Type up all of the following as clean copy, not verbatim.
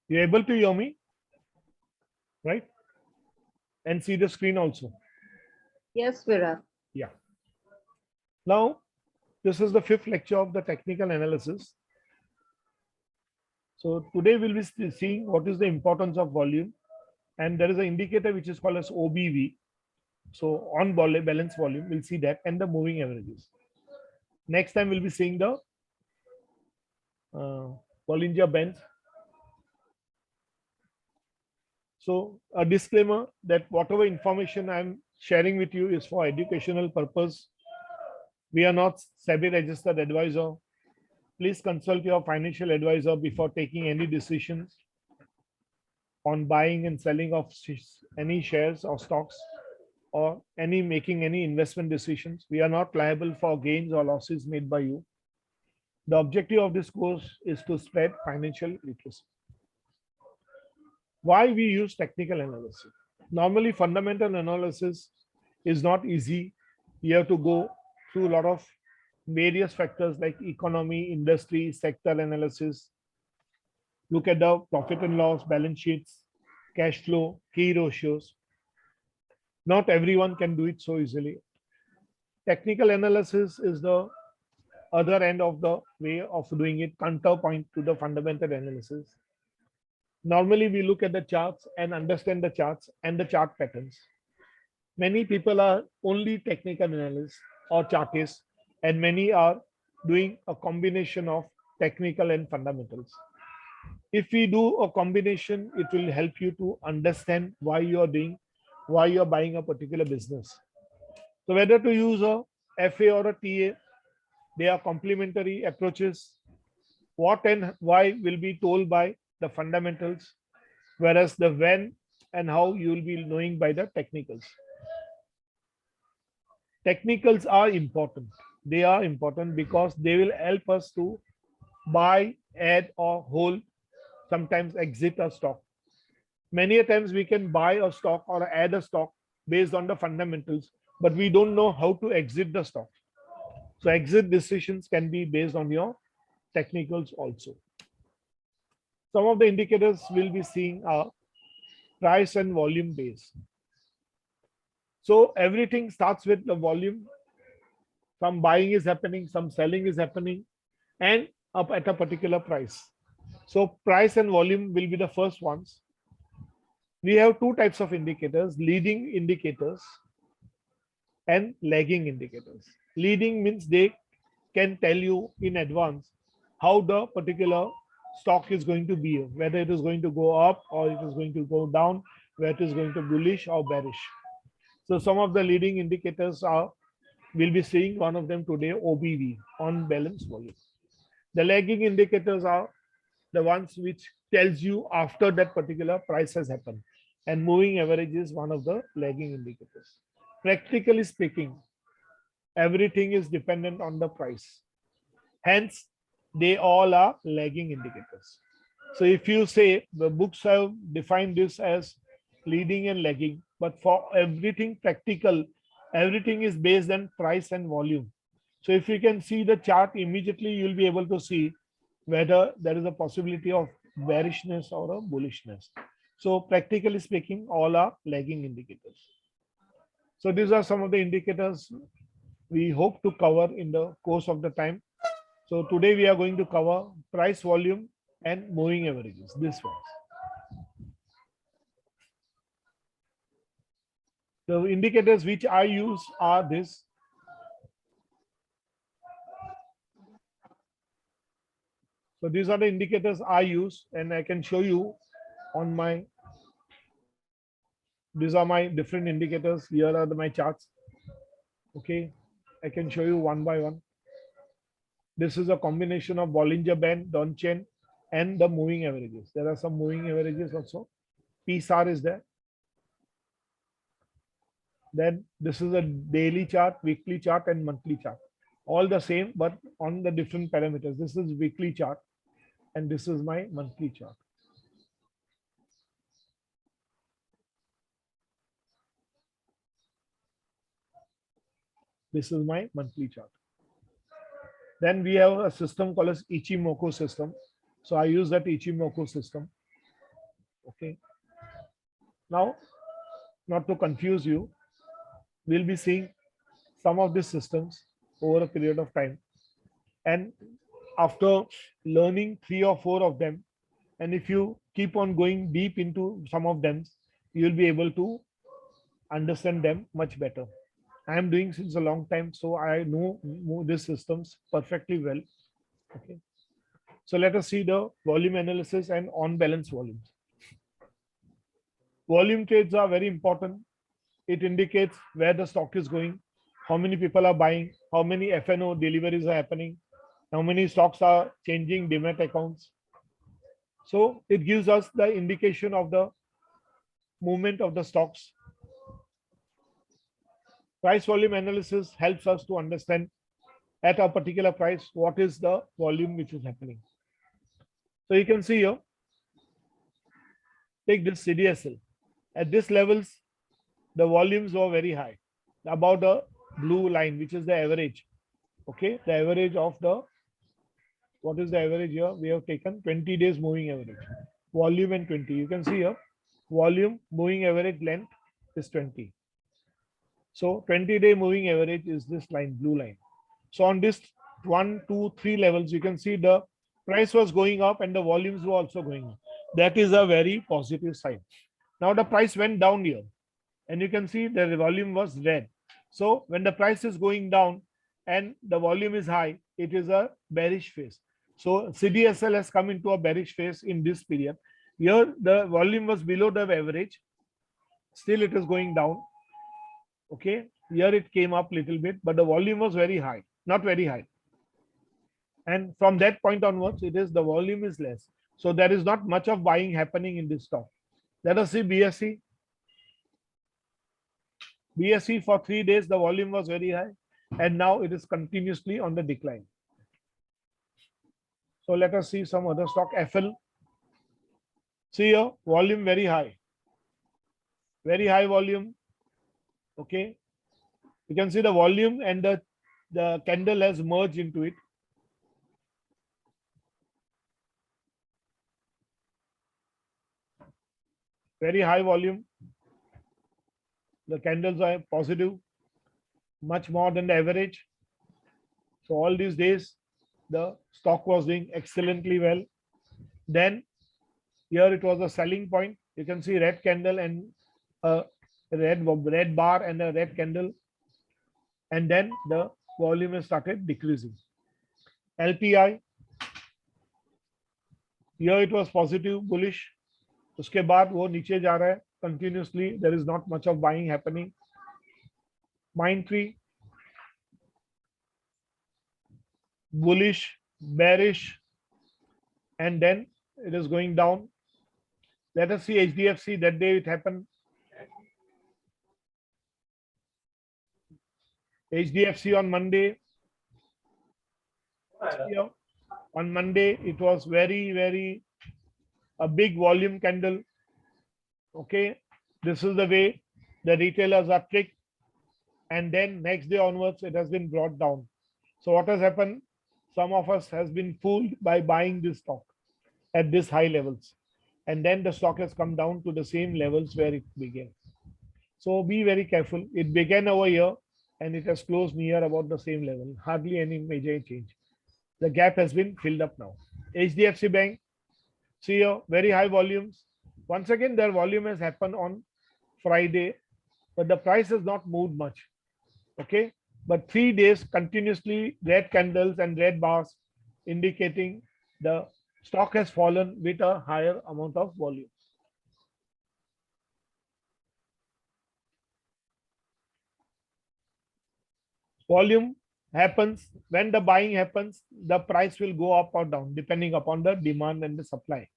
You're able to hear me, right? And see the screen also. Yes, Virat. Yeah. Now, this is the fifth lecture of the technical analysis. So today we'll be seeing what is the importance of volume, and there is an indicator which is called as OBV. So on balance volume, we'll see that, and the moving averages. Next time we'll be seeing the Bollinger Bands. So a disclaimer that whatever information I'm sharing with you is for educational purpose. We are not SEBI registered advisor. Please consult your financial advisor before taking any decisions on buying and selling of any shares or stocks, or making any investment decisions. We are not liable for gains or losses made by you. The objective of this course is to spread financial literacy. Why we use technical analysis? Normally, fundamental analysis is not easy. You have to go through a lot of various factors like economy, industry, sector analysis. Look at the profit and loss, balance sheets, cash flow, key ratios. Not everyone can do it so easily. Technical analysis is the other end of the way of doing it, counterpoint to the fundamental analysis. Normally, we look at the charts and understand the charts and the chart patterns. Many people are only technical analysts or chartists, and many are doing a combination of technical and fundamentals. If we do a combination, it will help you to understand why you're buying a particular business. So whether to use a FA or a TA, they are complementary approaches. What and why will be told by the fundamentals, whereas the when and how you will be knowing by the technicals. Technicals are important. They are important because they will help us to buy, add, or hold, sometimes exit a stock. Many a times we can buy a stock or add a stock based on the fundamentals, but we don't know how to exit the stock. So exit decisions can be based on your technicals also. Some of the indicators we'll be seeing are price and volume based. So everything starts with the volume. Some buying is happening, some selling is happening, and up at a particular price. So price and volume will be the first ones. We have two types of indicators: leading indicators and lagging indicators. Leading means they can tell you in advance how the particular stock is going to be, whether it is going to go up or it is going to go down, whether it is going to bullish or bearish. So some of the leading indicators are, we'll be seeing one of them today, OBV, on balance volume. The lagging indicators are the ones which tells you after that particular price has happened, and moving average is one of the lagging indicators. Practically speaking, everything is dependent on the price. Hence, they all are lagging indicators. So if you say the books have defined this as leading and lagging, but for everything practical, everything is based on price and volume. So if you can see the chart immediately, you'll be able to see whether there is a possibility of bearishness or a bullishness. So practically speaking, all are lagging indicators. So these are some of the indicators we hope to cover in the course of the time. So today we are going to cover price, volume, and moving averages. This ones. The indicators which I use are this. So these are the indicators I use, and I can show you on my. These are my different indicators. Here are my charts. Okay, I can show you one by one. This is a combination of Bollinger Band, Donchen, and the moving averages. There are some moving averages also. PSAR is there. Then this is a daily chart, weekly chart, and monthly chart. All the same, but on the different parameters. This is weekly chart, and this is my monthly chart. This is my monthly chart. Then we have a system called as Ichimoku system. So I use that Ichimoku system. Okay. Now, not to confuse you, we'll be seeing some of these systems over a period of time. And after learning 3 or 4 of them, and if you keep on going deep into some of them, you'll be able to understand them much better. I am doing since a long time, so I know these systems perfectly well. Okay. So let us see the volume analysis and on balance volumes. Volume trades are very important. It indicates where the stock is going, how many people are buying, how many F&O deliveries are happening, how many stocks are changing demat accounts. So it gives us the indication of the movement of the stocks. Price volume analysis helps us to understand at a particular price what is the volume which is happening. So you can see here, take this CDSL. At this levels, the volumes were very high, about the blue line, which is the average. Okay, the average of the, what is the average here? We have taken 20 days moving average, volume and 20. You can see here, volume moving average length is 20. So 20-day moving average is this line, blue line. So on this 1, 2, 3 levels, you can see the price was going up and the volumes were also going up. That is a very positive sign. Now the price went down here and you can see the volume was red. So when the price is going down and the volume is high, it is a bearish phase. So CDSL has come into a bearish phase in this period. Here the volume was below the average. Still it is going down. Okay, here it came up a little bit, but the volume was very high, not very high. And from that point onwards, it is the volume is less. So there is not much of buying happening in this stock. Let us see BSE. BSE for 3 days, the volume was very high, and now it is continuously on the decline. So let us see some other stock. FL. See here, volume very high volume. Okay, you can see the volume and the candle has merged into it. Very high volume. The candles are positive, much more than the average. So all these days, the stock was doing excellently well. Then here it was a selling point. You can see red candle and a red bar and a red candle. And then the volume has started decreasing. LTI. Here it was positive, bullish. उसके बाद वो नीचे जा रहा है continuously. There is not much of buying happening. Mindtree, bullish, bearish, and then it is going down. Let us see HDFC. That day it happened. HDFC on Monday. Here, on Monday it was very a big volume candle. Okay, this is the way the retailers are tricked, and then next day onwards it has been brought down. So what has happened? Some of us has been fooled by buying this stock at this high levels, and then the stock has come down to the same levels where it began. So be very careful. It began over here and it has closed near about the same level. Hardly any major change. The gap has been filled up now. HDFC Bank, see here, very high volumes. Once again, their volume has happened on Friday, but the price has not moved much. Okay, but 3 days continuously red candles and red bars indicating the stock has fallen with a higher amount of volume. Volume happens when the buying happens, the price will go up or down depending upon the demand and the supply.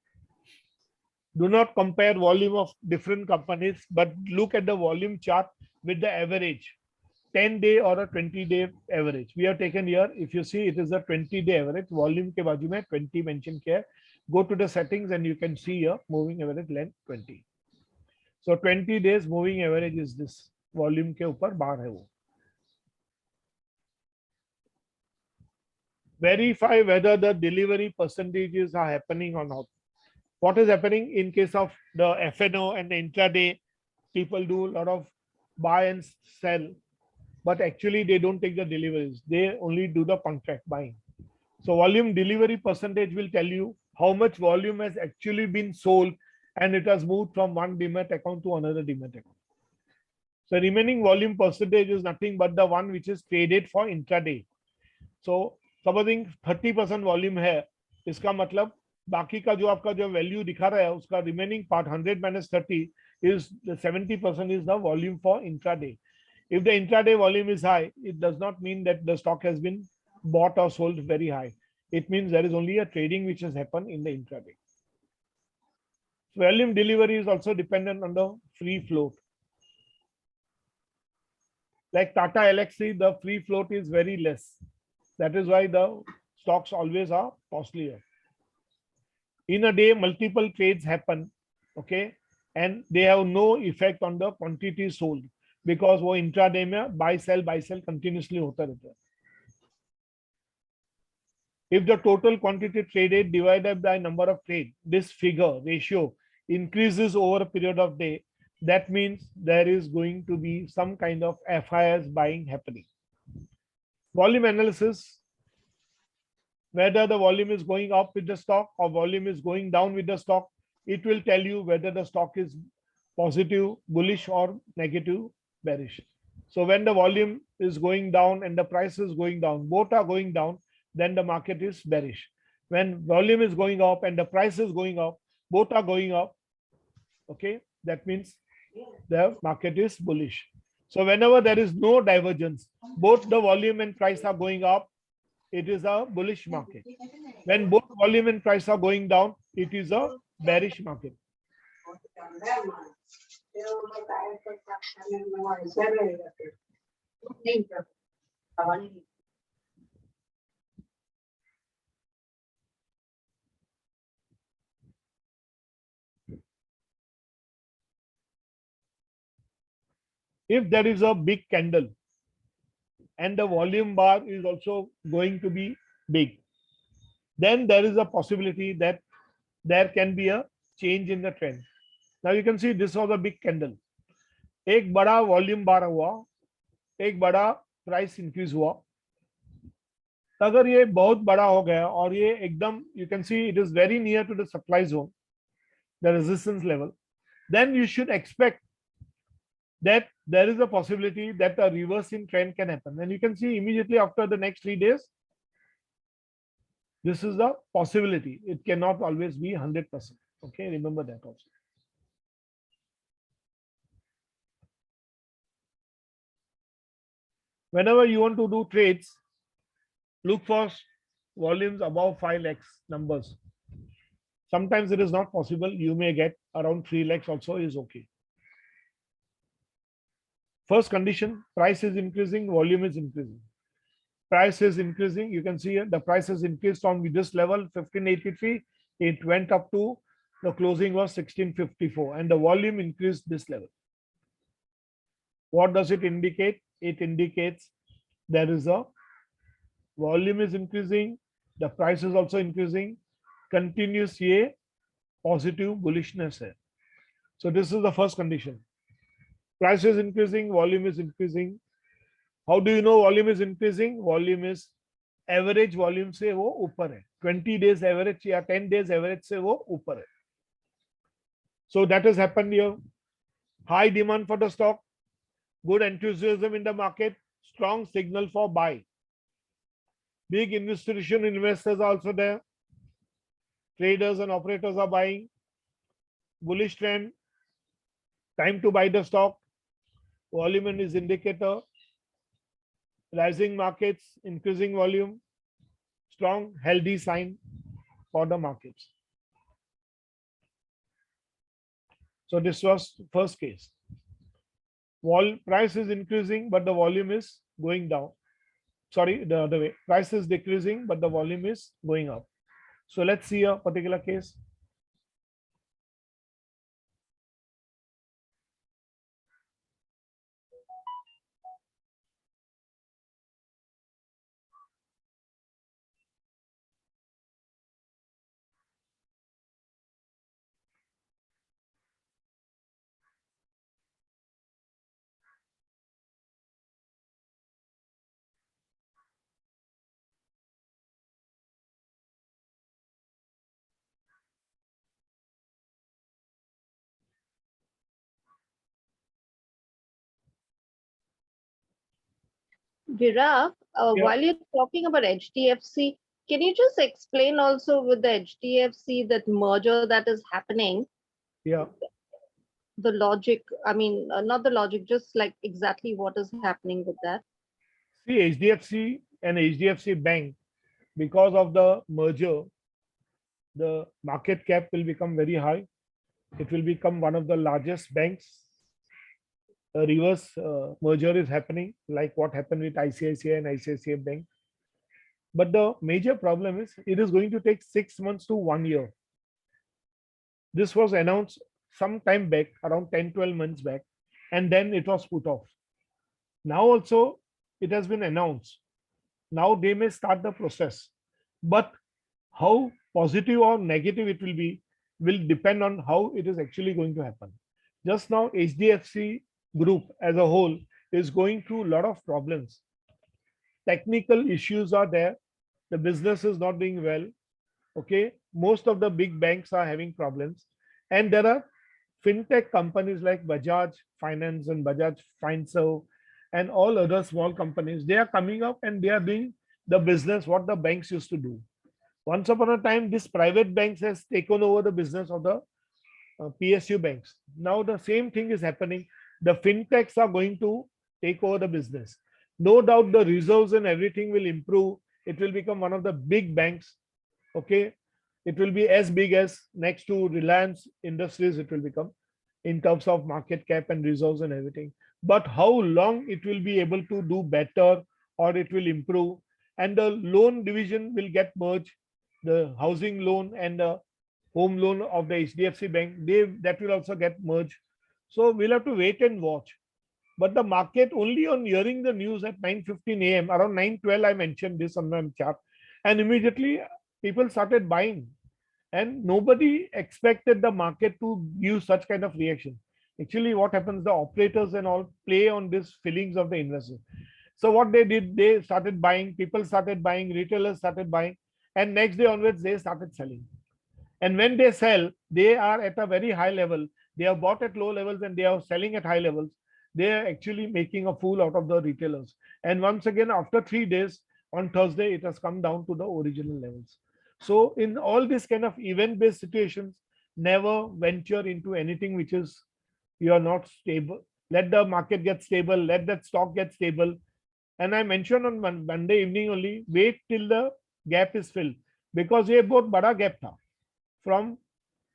Do not compare volume of different companies, but look at the volume chart with the average 10-day or a 20-day average. We have taken here, if you see, it is a 20-day average. Volume के बाजू में 20 mention किया है. Go to the settings and you can see here moving average length 20. So 20 days moving average is this. Volume के ऊपर बार है वो. Verify whether the delivery percentages are happening or not. What is happening in case of the FNO and the intraday? People do a lot of buy and sell, but actually they don't take the deliveries. They only do the contract buying. So volume delivery percentage will tell you how much volume has actually been sold and it has moved from one demat account to another demat account. So remaining volume percentage is nothing but the one which is traded for intraday. So supposing 30% volume है, इसका मतलब बाकी का जो आपका जो value दिखा रहा है उसका remaining part 100 minus 30 is 70% is the volume for intraday. If the intraday volume is high, it does not mean that the stock has been bought or sold very high. It means there is only a trading which has happened in the intraday. So volume delivery is also dependent on the free float. Like Tata LXC, the free float is very less. That is why the stocks always are costlier. In a day, multiple trades happen, okay, and they have no effect on the quantity sold because वो intraday में buy sell continuously होता रहता है. If the total quantity traded divided by number of trade, this figure ratio increases over a period of day, that means there is going to be some kind of FIS buying happening. Volume analysis, whether the volume is going up with the stock or volume is going down with the stock, it will tell you whether the stock is positive, bullish, or negative, bearish. So when the volume is going down and the price is going down, both are going down, then the market is bearish. When volume is going up and the price is going up, both are going up, okay, that means the market is bullish. So whenever there is no divergence, both the volume and price are going up, it is a bullish market. When both volume and price are going down, it is a bearish market. If there is a big candle and the volume bar is also going to be big, then there is a possibility that there can be a change in the trend. Now you can see this was a big candle. एक बड़ा volume बार हुआ, एक बड़ा price increase हुआ. अगर ये बहुत बड़ा हो गया और ये एकदम, you can see it is very near to the supply zone, the resistance level, then you should expect that there is a possibility that a reverse in trend can happen. And you can see immediately after the next 3 days, this is the possibility. It cannot always be 100%. Okay, remember that also. Whenever you want to do trades, look for volumes above 5 lakhs numbers. Sometimes it is not possible. You may get around 3 lakhs also is okay. First condition, price is increasing, volume is increasing. Price is increasing. You can see here, the price has increased from this level, 1583. It went up to the closing was 1654 and the volume increased this level. What does it indicate? It indicates there is a volume is increasing, the price is also increasing, continuous ये positive bullishness है. So this is the first condition. Price is increasing, volume is increasing. How do you know volume is increasing? Volume is average volume से वो ऊपर है. 20 days average या 10 days average से वो ऊपर है. So that has happened here. High demand for the stock, good enthusiasm in the market, strong signal for buy. Big institutional investors are also there. Traders and operators are buying. Bullish trend. Time to buy the stock. Volume is indicator. Rising markets, increasing volume. Strong, healthy sign for the markets. So this was first case. Price is increasing, but the volume is going down. Sorry, the other way. Price is decreasing, but the volume is going up. So let's see a particular case. Viraf, Yeah, while you're talking about HDFC, can you just explain also with the HDFC that merger that is happening, yeah. the logic? I mean, not the logic, just like exactly what is happening with that. See, HDFC and HDFC Bank, because of the merger, the market cap will become very high. It will become one of the largest banks. A reverse merger is happening, like what happened with ICICI and ICICI Bank. But the major problem is it is going to take 6 months to 1 year. This was announced some time back, around 10, 12 months back, and then it was put off. Now also it has been announced. Now they may start the process. But how positive or negative it will depend on how it is actually going to happen. Just now, HDFC group as a whole is going through a lot of problems. Technical issues are there. The business is not doing well. Okay, most of the big banks are having problems, and there are fintech companies like Bajaj Finance and Bajaj Finserv and all other small companies. They are coming up and they are doing the business what the banks used to do. Once upon a time, this private banks has taken over the business of the PSU banks. Now the same thing is happening. The fintechs are going to take over the business. No doubt the reserves and everything will improve. It will become one of the big banks. Okay, it will be as big as next to Reliance Industries. It will become in terms of market cap and reserves and everything. But how long it will be able to do better or it will improve, and the loan division will get merged, the housing loan and the home loan of the HDFC Bank, they that will also get merged. So we'll have to wait and watch. But the market, only on hearing the news at 9:15 a.m., around 9:12, I mentioned this on my chart, and immediately people started buying, and nobody expected the market to give such kind of reaction. Actually, what happens, the operators and all play on these feelings of the investors. So what they did, they started buying, people started buying, retailers started buying, and next day onwards they started selling. And when they sell, they are at a very high level. They are bought at low levels and they are selling at high levels. They are actually making a fool out of the retailers. And once again, after 3 days, on Thursday, it has come down to the original levels. So in all this kind of event-based situations, never venture into anything which is, you are not stable. Let the market get stable. Let that stock get stable. And I mentioned on Monday evening only, wait till the gap is filled, because ये बहुत बड़ा gap था. From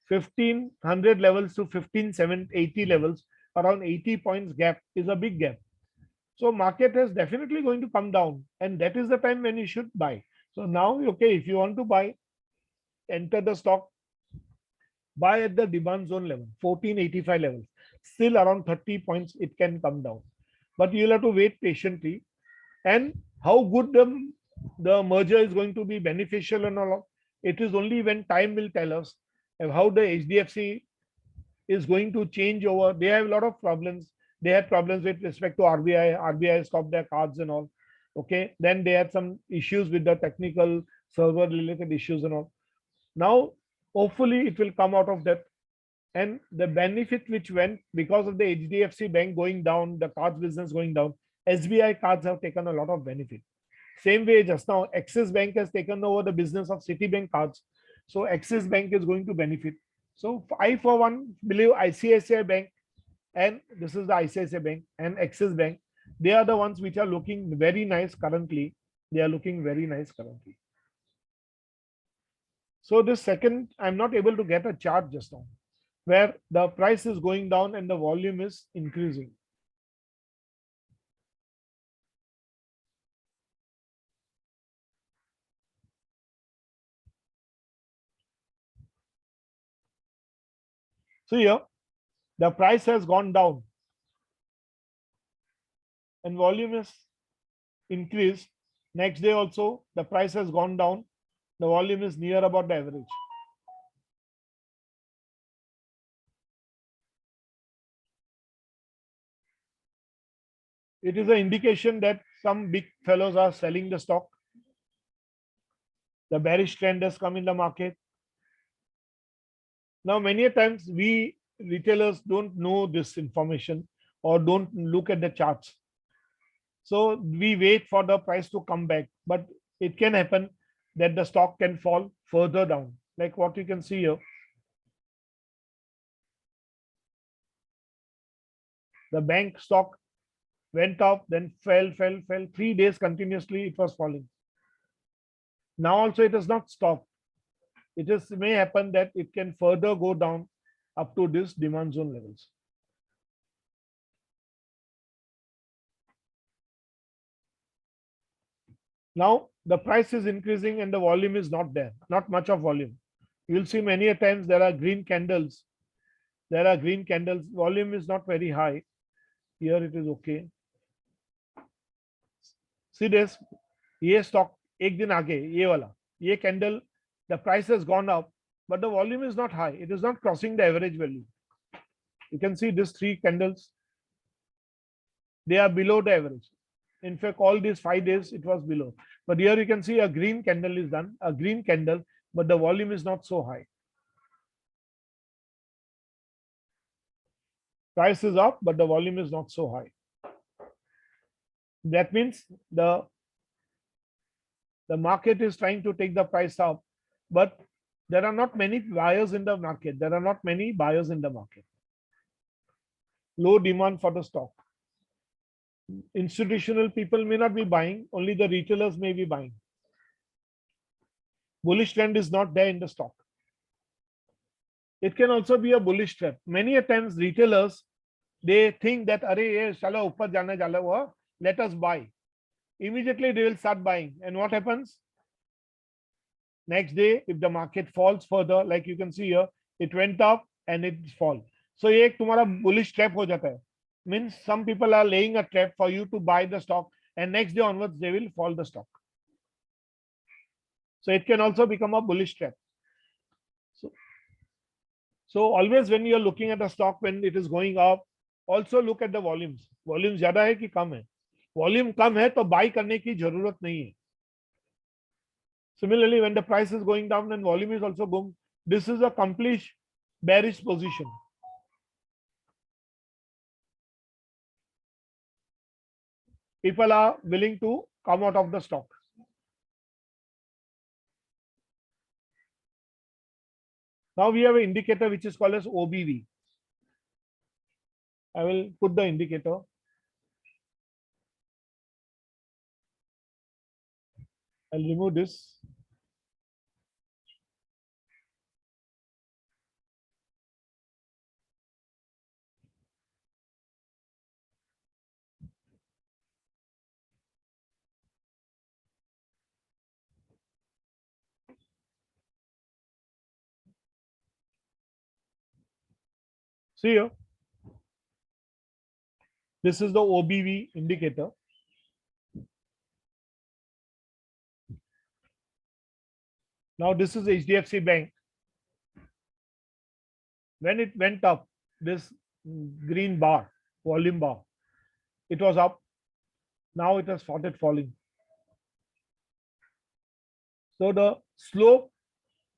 1500 levels to 15780 levels, around 80 points gap is a big gap. So market is definitely going to come down, and that is the time when you should buy. So now, okay, if you want to buy, enter the stock, buy at the demand zone level, 1485 levels. Still around 30 points it can come down, but you'll have to wait patiently. And how good the merger is going to be beneficial and all, it is only when time will tell us how the HDFC is going to change over. They have a lot of problems. They had problems with respect to RBI. RBI stopped their cards and all. Okay. Then they had some issues with the technical server related issues and all. Now, hopefully, it will come out of that. And the benefit which went because of the HDFC bank going down, the cards business going down, SBI cards have taken a lot of benefit. Same way, just now, Axis Bank has taken over the business of Citibank cards. So Axis Bank is going to benefit. So I, for one, believe ICICI Bank, and this is the ICICI Bank and Axis Bank. They are the ones which are looking very nice currently. They are looking very nice currently. So this second, I'm not able to get a chart just now, where the price is going down and the volume is increasing. So here, the price has gone down and volume is increased. Next day also, the price has gone down. The volume is near about the average. It is an indication that some big fellows are selling the stock. The bearish trend has come in the market. Now, many times we retailers don't know this information or don't look at the charts. So we wait for the price to come back, but it can happen that the stock can fall further down, like what you can see here. The bank stock went up, then fell. 3 days continuously it was falling. Now also it has not stopped. It is may happen that it can further go down up to this demand zone levels. Now the price is increasing and the volume is not there, not much of volume. You'll see many a times there are green candles. There are green candles. Volume is not very high. Here it is okay. See this, ये stock एक दिन आगे ये वाला ये candle, the price has gone up, but the volume is not high. It is not crossing the average value. You can see these 3 candles, they are below the average. In fact, all these 5 days it was below. But here you can see a green candle is done, a green candle, but the volume is not so high. Price is up, but the volume is not so high. That means the market is trying to take the price up, but there are not many buyers in the market. There are not many buyers in the market. Low demand for the stock. Institutional people may not be buying, only the retailers may be buying. Bullish trend is not there in the stock. It can also be a bullish trap. Many a times retailers, they think that Arey, chalo upar jana jala hua, let us buy. Immediately they will start buying. And what happens? Next day, if the market falls further, like you can see here, it went up and it fall. So ये एक तुम्हारा bullish trap हो जाता है. Means some people are laying a trap for you to buy the stock, and next day onwards they will fall the stock. So it can also become a bullish trap. So always when you are looking at a stock when it is going up, also look at the volumes. Volume ज्यादा है कि कम है? Volume कम है तो buy करने की जरूरत नहीं है. Similarly, when the price is going down and volume is also boom, this is a complete bearish position. People are willing to come out of the stock. Now we have an indicator which is called as OBV. I will put the indicator. I'll remove this. See here. This is the OBV indicator. Now this is HDFC Bank. When it went up, this green bar, volume bar, it was up. Now it has started falling. So the slope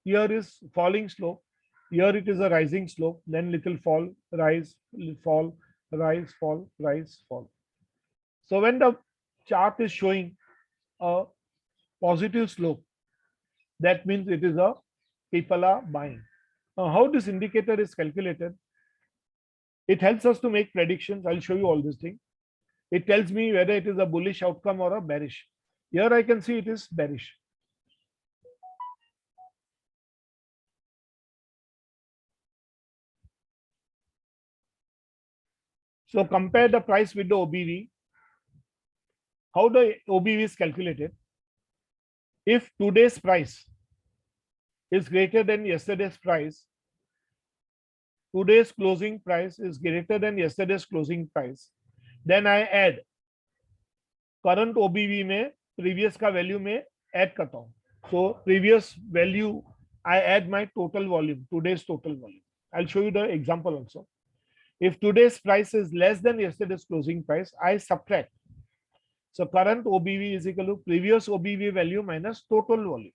here is falling slope. Here it is a rising slope, then little fall, rise, fall, rise, fall, rise, fall. So when the chart is showing a positive slope, that means it is a people are buying. Now, how this indicator is calculated? It helps us to make predictions. I'll show you all this thing. It tells me whether it is a bullish outcome or a bearish. Here I can see it is bearish. So compare the price with the OBV. How the OBV is calculated? If today's price is greater than yesterday's price, today's closing price is greater than yesterday's closing price, then I add current OBV में previous का value में add करता हूँ. So previous value I add my total volume, today's total volume. I'll show you the example also. If today's price is less than yesterday's closing price, I subtract. So current OBV is equal to previous OBV value minus total volume.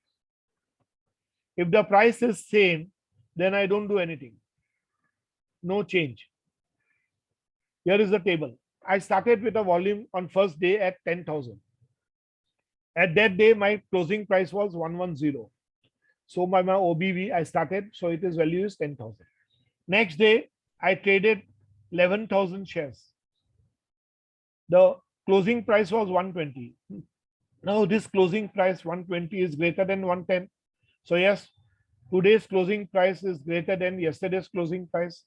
If the price is same, then I don't do anything. No change. Here is the table. I started with a volume on first day at 10,000. At that day, my closing price was 110. So by my OBV, I started. So it is value is 10,000. Next day, I traded 11,000 shares. The closing price was 120. Now this closing price 120 is greater than 110. So yes, today's closing price is greater than yesterday's closing price.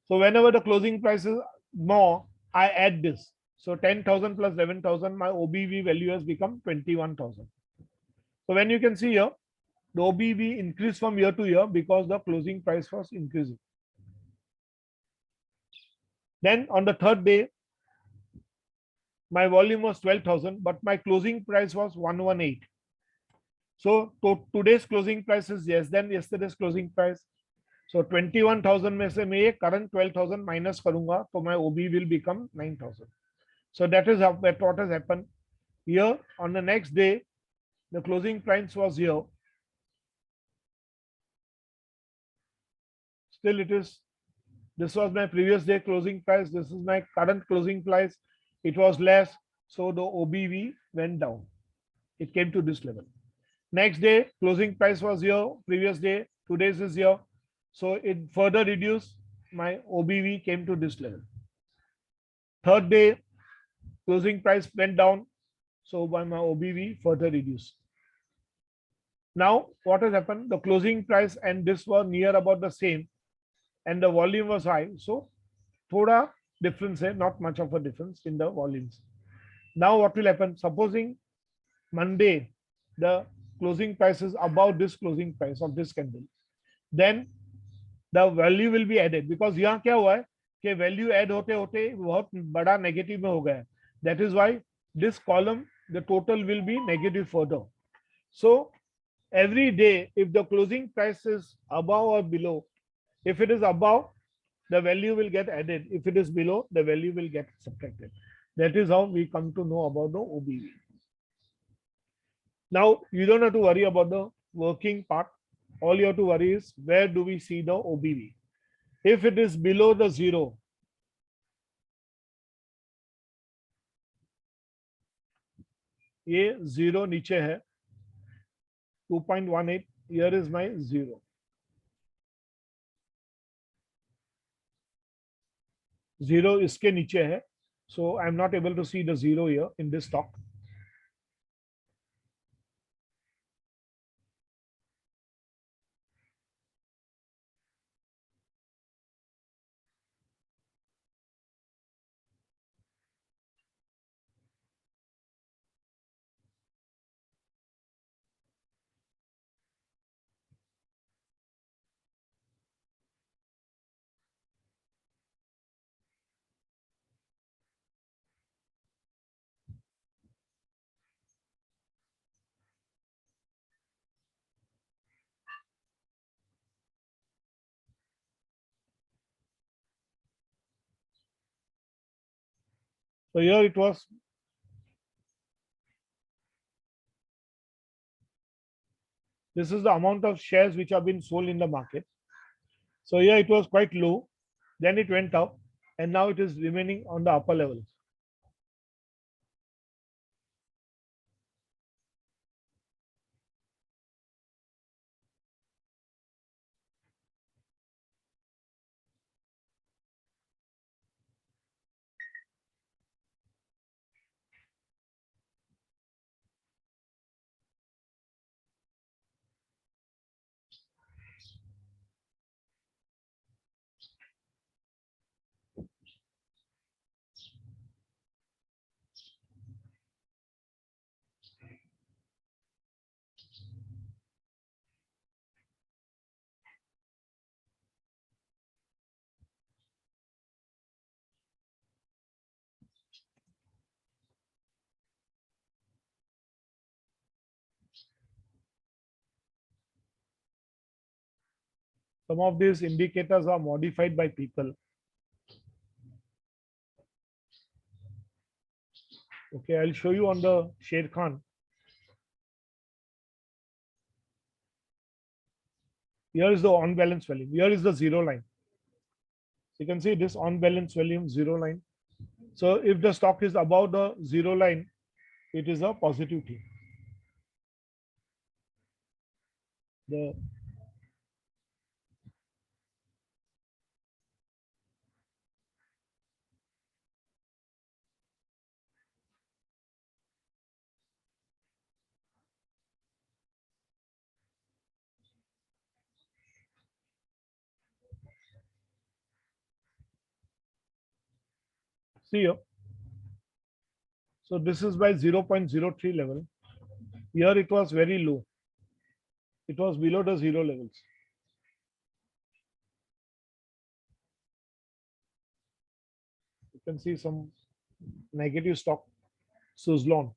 So whenever the closing price is more, I add this. So 10,000 plus 11,000, my OBV value has become 21,000. So when you can see here, the OBV increased from year to year because the closing price was increasing. Then on the third day, my volume was 12,000, but my closing price was 118. So today's closing price is less than yesterday's closing price. So 21,000 में से मैं ये current 12,000 minus करूंगा, तो my OB will become 9,000. So that is what has happened here. On the next day, the closing price was here. Still it is, this was my previous day closing price. This is my current closing price. It was less. So the OBV went down. It came to this level. Next day, closing price was here. Previous day, today's is here. So it further reduced. My OBV came to this level. Third day, closing price went down. So by my OBV further reduced. Now what has happened? The closing price and this were near about the same, and the volume was high. So thoda difference hai, not much of a difference in the volumes. Now what will happen? Supposing Monday the closing price is above this closing price of this candle, then the value will be added, because यहाँ क्या हुआ है कि value add होते होते बहुत बड़ा negative में हो गया है. That is why this column, the total will be negative further. So every day, if the closing price is above or below, if it is above, the value will get added. If it is below, the value will get subtracted. That is how we come to know about the OBV. Now you don't have to worry about the working part. All you have to worry is where do we see the OBV. If it is below the zero, ये zero नीचे है 2.18. Here is my zero. Zero इसके नीचे है. So I'm not able to see the zero here in this stock. So here it was. This is the amount of shares which have been sold in the market. So here it was quite low, then it went up, and now it is remaining on the upper levels. Some of these indicators are modified by people. Okay, I'll show you on the Sher Khan. Here is the on balance volume. Here is the zero line. So you can see this on balance volume zero line. So if the stock is above the zero line, it is a positive thing. The see here. So this is by 0.03 level. Here it was very low. It was below the zero levels. You can see some negative stock, Suzlon.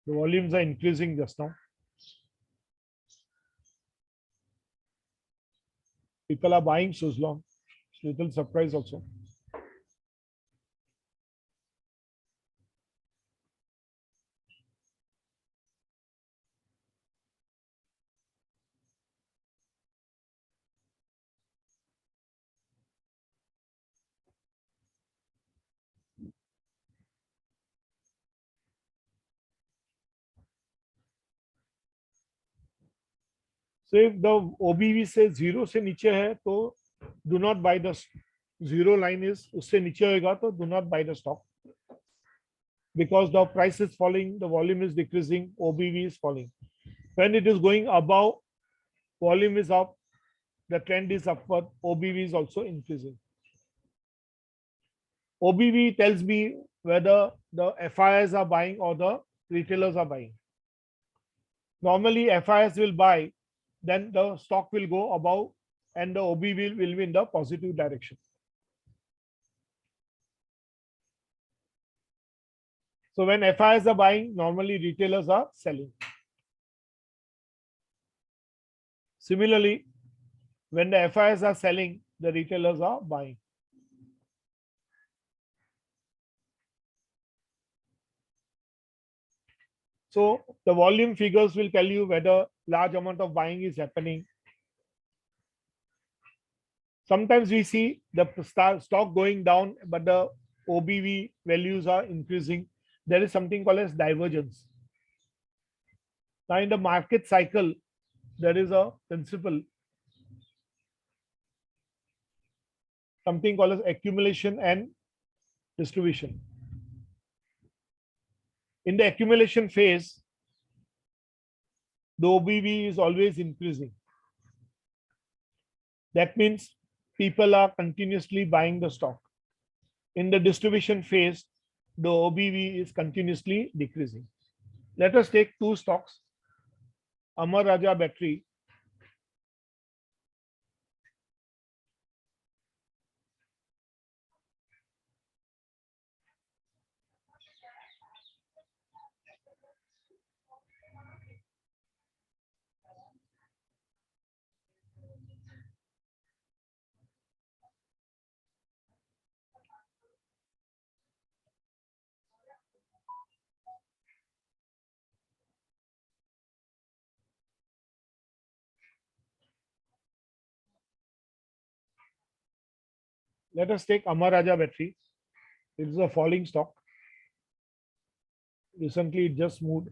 The volumes are increasing just now. People are buying Suzlon. Little surprise also. So if the OBV से zero से नीचे है तो do not buy the zero line is उससे नीचे होगा तो do not buy the stock because the price is falling, the volume is decreasing, OBV is falling. When it is going above, volume is up, the trend is upward, OBV is also increasing. OBV tells me whether the FIs are buying or the retailers are buying. Normally FIs will buy, then the stock will go above and the OBV will be in the positive direction. So when FIs are buying, normally retailers are selling. Similarly, when the FIs are selling, the retailers are buying. So the volume figures will tell you whether large amount of buying is happening. Sometimes we see the stock going down, but the OBV values are increasing. There is something called as divergence. Now in the market cycle, there is a principle, something called as accumulation and distribution. In the accumulation phase, the OBV is always increasing. That means people are continuously buying the stock. In the distribution phase, the OBV is continuously decreasing. Let us take two stocks, Amar Raja Battery. Let us take Amar Raja Battery. It is a falling stock. Recently, it just moved.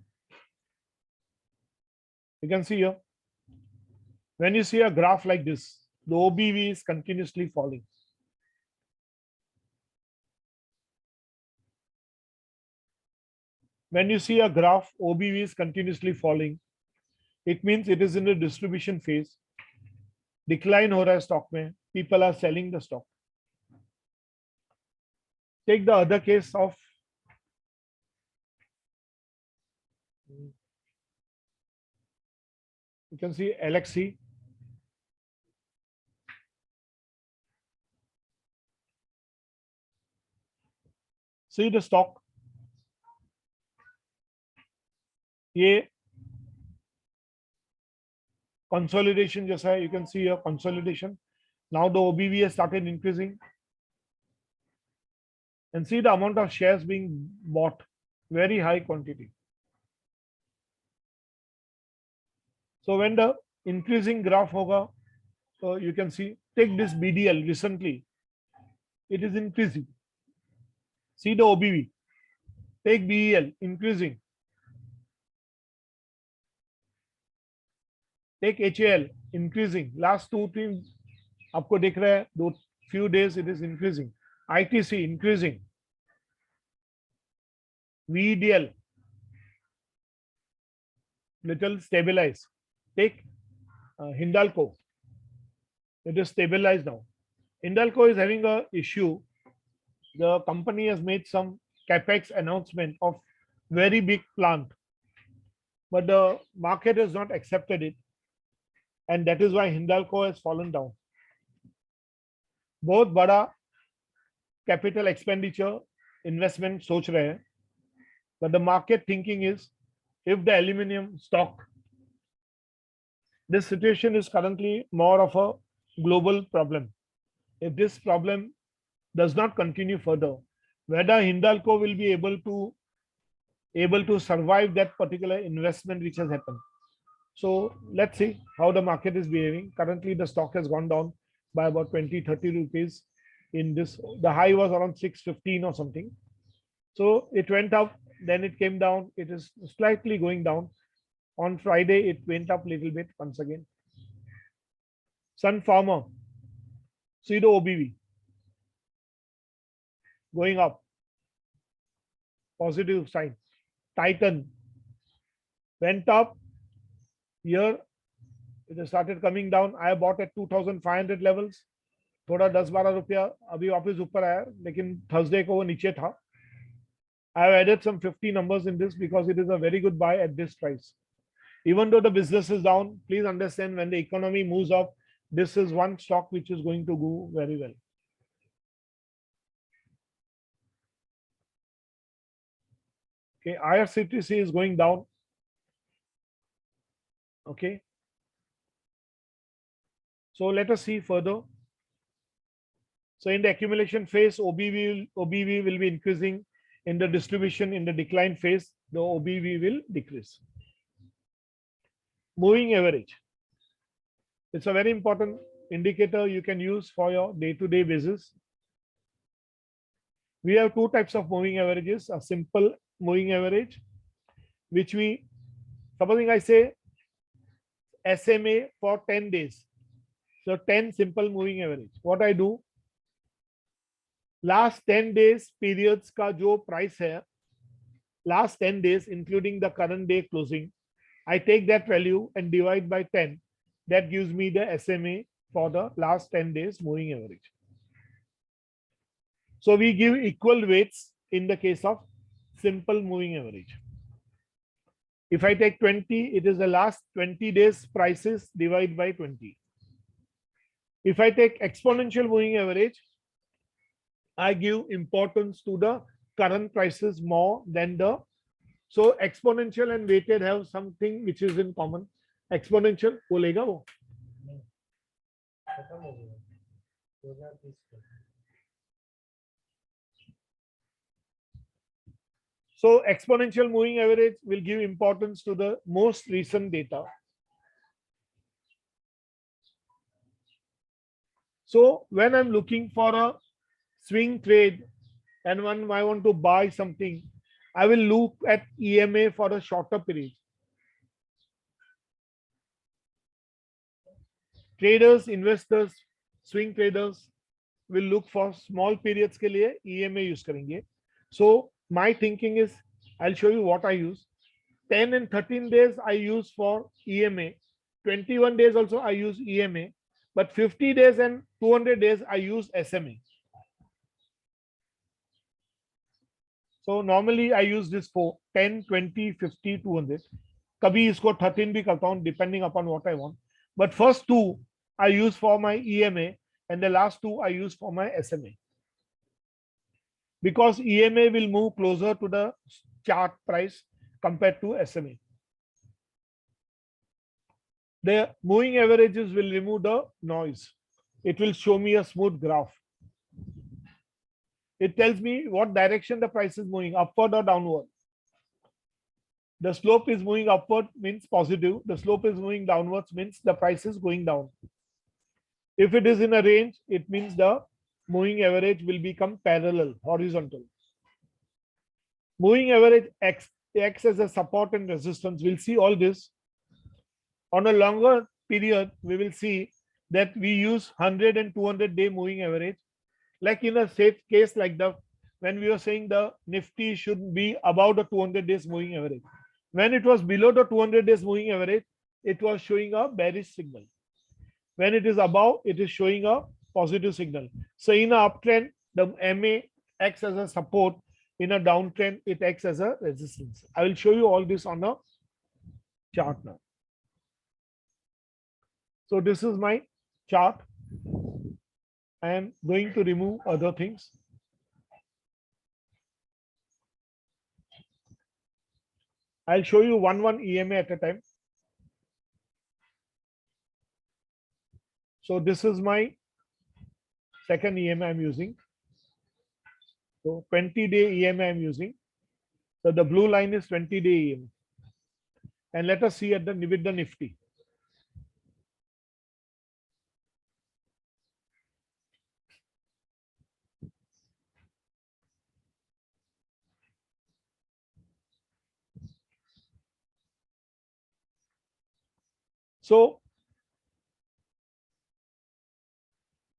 You can see here. When you see a graph like this, the OBV is continuously falling. When you see a graph, OBV is continuously falling, it means it is in the distribution phase. Decline हो रहा है stock में, people are selling the stock. Take the other case of you can see LXC. See the stock. ये consolidation जैसा है. You can see a consolidation. Now the OBV has started increasing. And see the amount of shares being bought. Very high quantity. So when the increasing graph hoga, so you can see, take this BDL recently. It is increasing. See the OBV. Take BEL increasing. Take HAL increasing. Last 2-3 आपको दिख रहा है, दो few days it is increasing. ITC increasing. VDL little stabilized. Take Hindalco. It is stabilized now. Hindalco is having a issue. The company has made some capex announcement of very big plant, but the market has not accepted it, and that is why Hindalco has fallen down. बहुत बड़ा capital expenditure investment सोच रहे हैं, but the market thinking is if the aluminum stock, this situation is currently more of a global problem. If this problem does not continue further, whether Hindalco will be able to survive that particular investment which has happened. So let's see how the market is behaving. Currently, the stock has gone down by about 20-30 rupees. In this, the high was around 615 or something. So it went up, then it came down. It is slightly going down. On Friday, it went up a little bit once again. Sun Pharma, see the OBV going up. Positive sign. Titan went up. Here it has started coming down. I bought at 2,500 levels. थोड़ा 10-12 रुपया अभी वापस ऊपर आया, लेकिन Thursday को वो नीचे था. I have added some 50 numbers in this because it is a very good buy at this price. Even though the business is down, please understand when the economy moves up, this is one stock which is going to go very well. Okay, IRCTC is going down. Okay. So let us see further. So in the accumulation phase, OBV will be increasing. In the distribution, in the decline phase, the OBV will decrease. Moving average. It's a very important indicator you can use for your day-to-day basis. We have two types of moving averages, a simple moving average, which we, supposing I say SMA for 10 days. So 10 simple moving average. What I do, last 10 days periods का जो price है, last 10 days including the current day closing, I take that value and divide by 10. That gives me the SMA for the last 10 days moving average. So we give equal weights in the case of simple moving average. If I take 20, it is the last 20 days prices divided by 20. If I take exponential moving average, I give importance to the current prices more than the, so exponential and weighted have something which is in common. Exponential बोलेगा वो. So exponential moving average will give importance to the most recent data. So when I'm looking for a swing trade and when I want to buy something, I will look at EMA for a shorter period. Traders, investors, swing traders will look for small periods के लिए EMA use करेंगे. So my thinking is, I'll show you what I use. 10 and 13 days I use for EMA. 21 days also I use EMA. But 50 days and 200 days I use SMA. So normally I use this for 10, 20, 50, 200. कभी इसको 13 भी करता हूँ depending upon what I want. But first two I use for my EMA and the last two I use for my SMA. because EMA will move closer to the chart price compared to SMA. The moving averages will remove the noise. It will show me a smooth graph. It tells me what direction the price is moving, upward or downward. The slope is moving upward means positive. The slope is moving downwards means the price is going down. If it is in a range, it means the moving average will become parallel, horizontal. Moving average acts as a support and resistance. We'll see all this. On a longer period, we will see that we use 100 and 200-day moving average. Like in a safe case like the when we were saying the Nifty should be above the 200 days moving average. When it was below the 200 days moving average, it was showing a bearish signal. When it is above, it is showing a positive signal. So in an uptrend, the MA acts as a support. In a downtrend, it acts as a resistance. I will show you all this on a chart now. So this is my chart. I am going to remove other things. I'll show you one EMA at a time. So this is my second EMA I'm using. So 20-day EMA I'm using. So the blue line is 20-day EMA. And let us see at the with the Nifty. So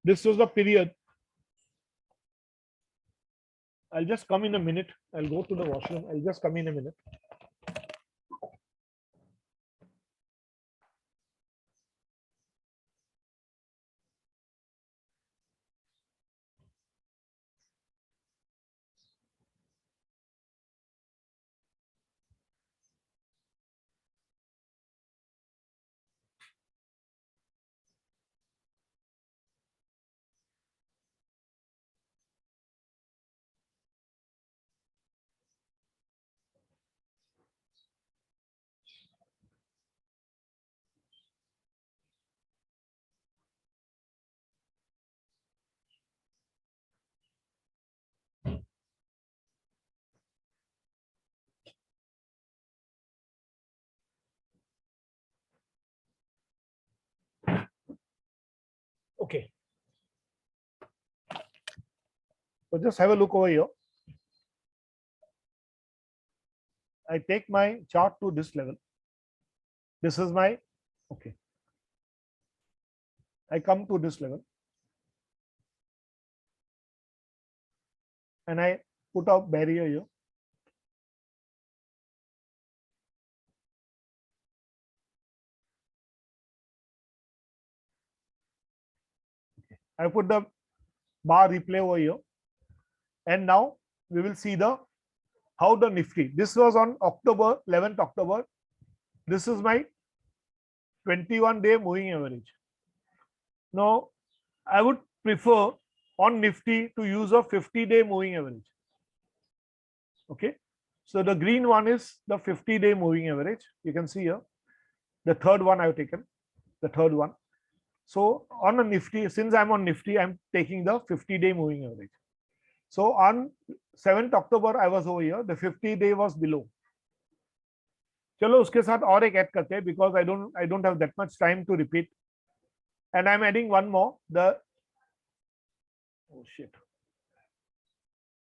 this was the period. I'll just come in a minute. I'll go to the washroom. I'll just come in a minute. Okay. So just have a look over here. I take my chart to this level. This is my, okay. I come to this level. And I put a barrier here. I put the bar replay over here. And now we will see the how the Nifty. This was on October, 11th October. This is my 21-day moving average. Now, I would prefer on Nifty to use a 50-day moving average. Okay. So the green one is the 50-day moving average. You can see here. The third one I've taken. The third one. So on a Nifty, since I'm on Nifty, I'm taking the 50-day moving average. So on 7th October, I was over here. The 50-day was below. चलो उसके साथ और एक add करते हैं because I don't have that much time to repeat. And I'm adding one more. The oh shit.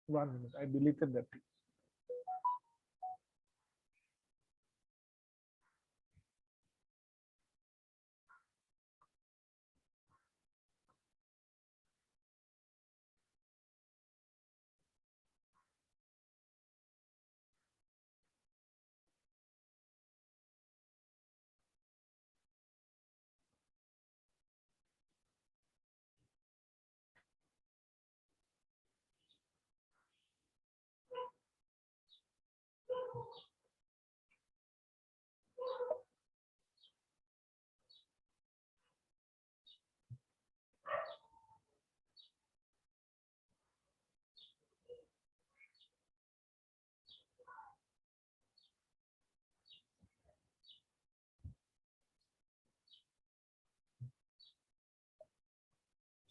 1 minute. I deleted that thing.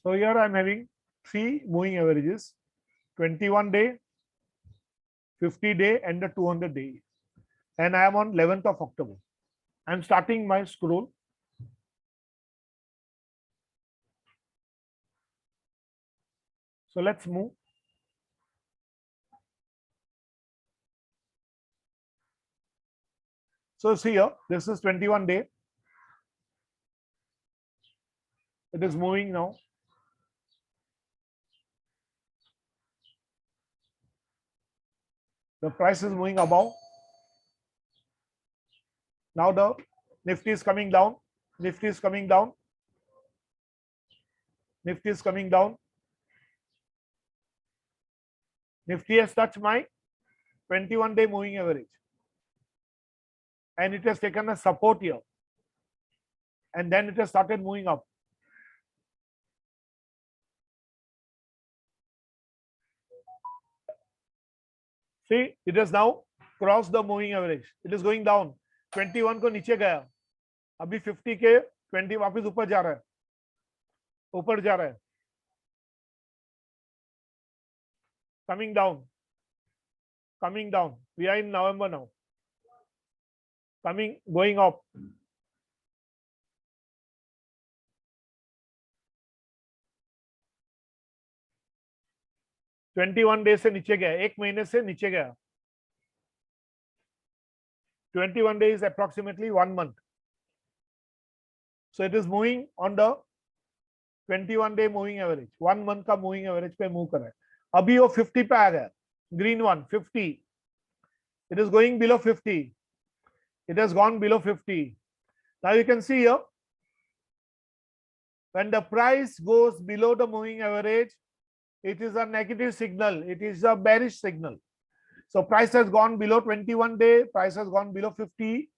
So here I'm having three moving averages: 21-day, 50-day, and the 200-day. And I am on 11th of October. I'm starting my scroll. So let's move. So see here, this is 21-day. It is moving now. The price is moving above. Now the Nifty is coming down. Nifty is coming down. Nifty is coming down. Nifty has touched my 21-day moving average. And it has taken a support here. And then it has started moving up. See, it has now crossed the moving average. It is going down. 21 को नीचे गया. अभी 50 के 20 वापस ऊपर जा रहा है. ऊपर जा रहा है. Coming down. Coming down. We are in November now. Going up. $21 days से नीचे गया. एक महीने से नीचे गया. 21 days approximately 1 month. So it is moving on the 21-day moving average. 1 month का moving average पे move कर रहा है. अभी वो 50 पे आ गया. Green one 50. It is going below 50. It has gone below 50. Now you can see here, when the price goes below the moving average, it is a negative signal. It is a bearish signal. So price has gone below 21 day, price has gone below 50.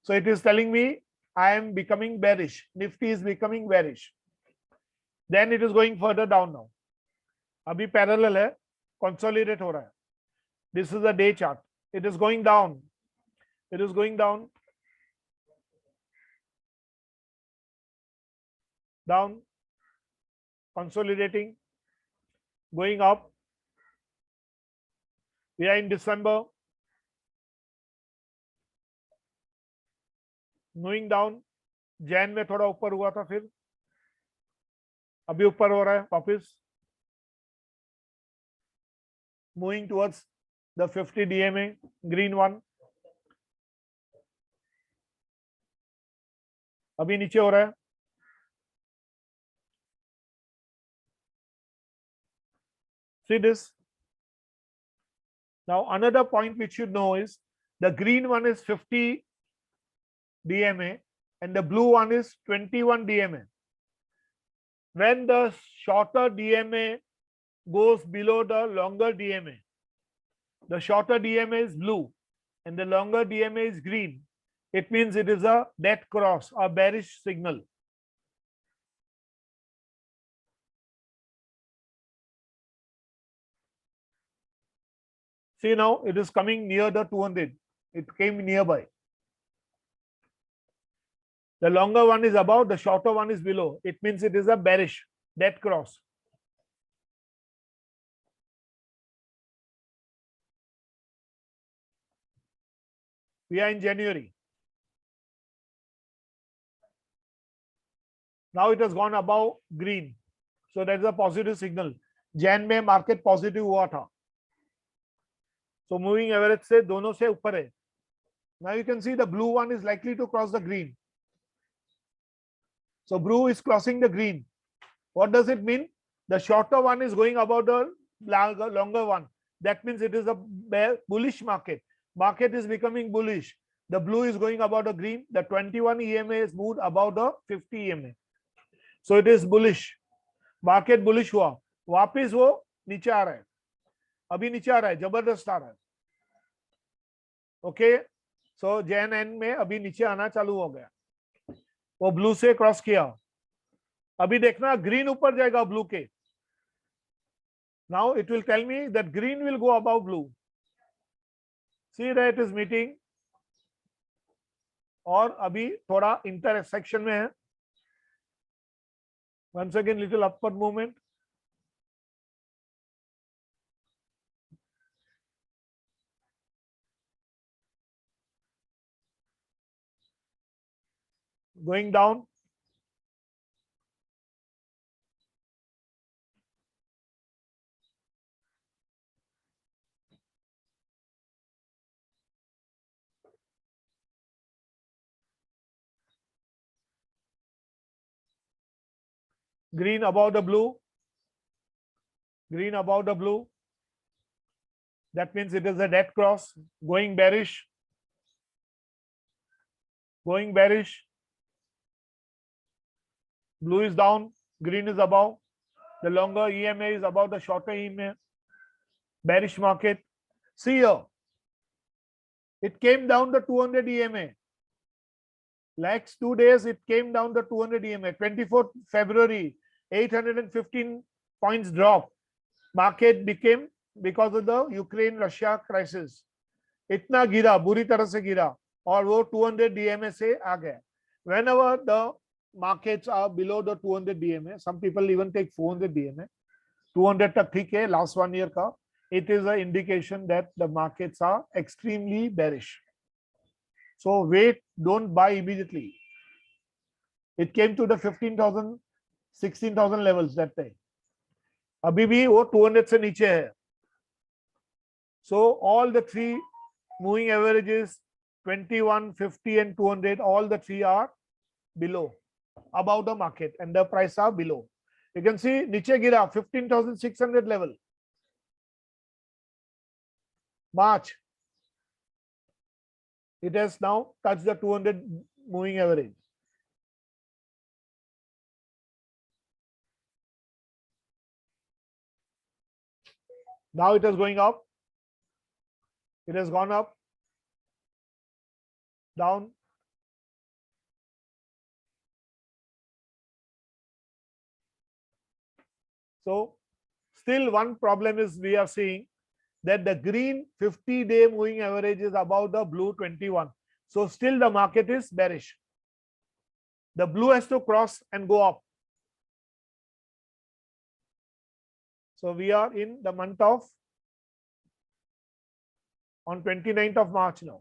So it is telling me I am becoming bearish. Nifty is becoming bearish. Then it is going further down now. अभी parallel है, consolidate हो रहा है. This is a day chart. It is going down. It is going down. Down. Consolidating. Going up. We are in December. Moving down. Jan में थोड़ा ऊपर हुआ था फिर. अभी ऊपर हो रहा है वापस. Moving towards the 50 DMA, green one. अभी नीचे हो रहा है. See this. Now another point which you know is the green one is 50 DMA and the blue one is 21 DMA. When the shorter DMA goes below the longer DMA, the shorter DMA is blue and the longer DMA is green. It means it is a dead cross, a bearish signal. See now, it is coming near the 200. It came nearby. The longer one is above, the shorter one is below. It means it is a bearish, dead cross. We are in January. Now it has gone above green. So that is a positive signal. Jan में market positive हुआ था. So moving average से दोनों से ऊपर है. Now you can see the blue one is likely to cross the green. So blue is crossing the green. What does it mean? The shorter one is going above the longer one. That means it is a bullish market. Market is becoming bullish. The blue is going above the green. The 21 EMA is moved above the 50 EMA. So it is bullish. Market bullish हुआ. वापिस वो नीचे आ रहा है. अभी नीचे आ रहा है. जबरदस्त आ रहा है. Okay. So Jan end में अभी नीचे आना चालू हो गया. वो ब्लू से क्रॉस किया. अभी देखना ग्रीन ऊपर जाएगा ब्लू के. Now it will tell me that green will go above blue. See that it is meeting. और अभी थोड़ा इंटरसेक्शन में है. Once again, little upward movement. Going down. Green above the blue. Green above the blue. That means it is a dead cross. Going bearish. Going bearish. Blue is down. Green is above. The longer EMA is above the shorter EMA. Bearish market. See here. It came down the 200 EMA. Last 2 days, it came down the 200 EMA. 24th February, 815 points drop. Market became because of the Ukraine-Russia crisis. इतना गिरा, बुरी तरह से गिरा, और वो 200 DMA से आ गया. Whenever the markets are below the 200 DMA, some people even take 400 DMA. 200 तक ठीक है, last 1 year का. It is an indication that the markets are extremely bearish. So wait, don't buy immediately. It came to the 15,000, 16,000 levels that time. अभी भी वो 200 से नीचे है. So all the three moving averages, 21, 50 and 200, all the three are below, above the market, and the price are below. You can see नीचे गिरा 15,600 level. March. It has now touched the 200 moving average. Now it is going up. It has gone up, down. So still one problem is we are seeing that the green 50-day moving average is above the blue 21. So still the market is bearish. The blue has to cross and go up. So we are in the month of, on 29th of March now.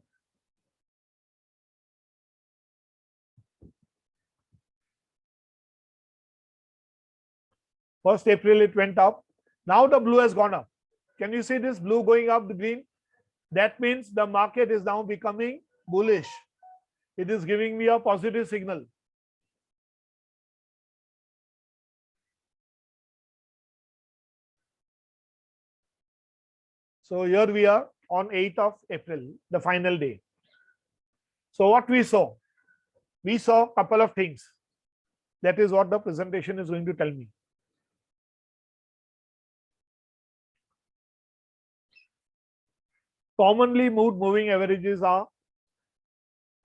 First April it went up. Now the blue has gone up. Can you see this blue going up, the green? That means the market is now becoming bullish. It is giving me a positive signal. So here we are on 8th of April, the final day. So what we saw? We saw a couple of things. That is what the presentation is going to tell me. Commonly moving averages are,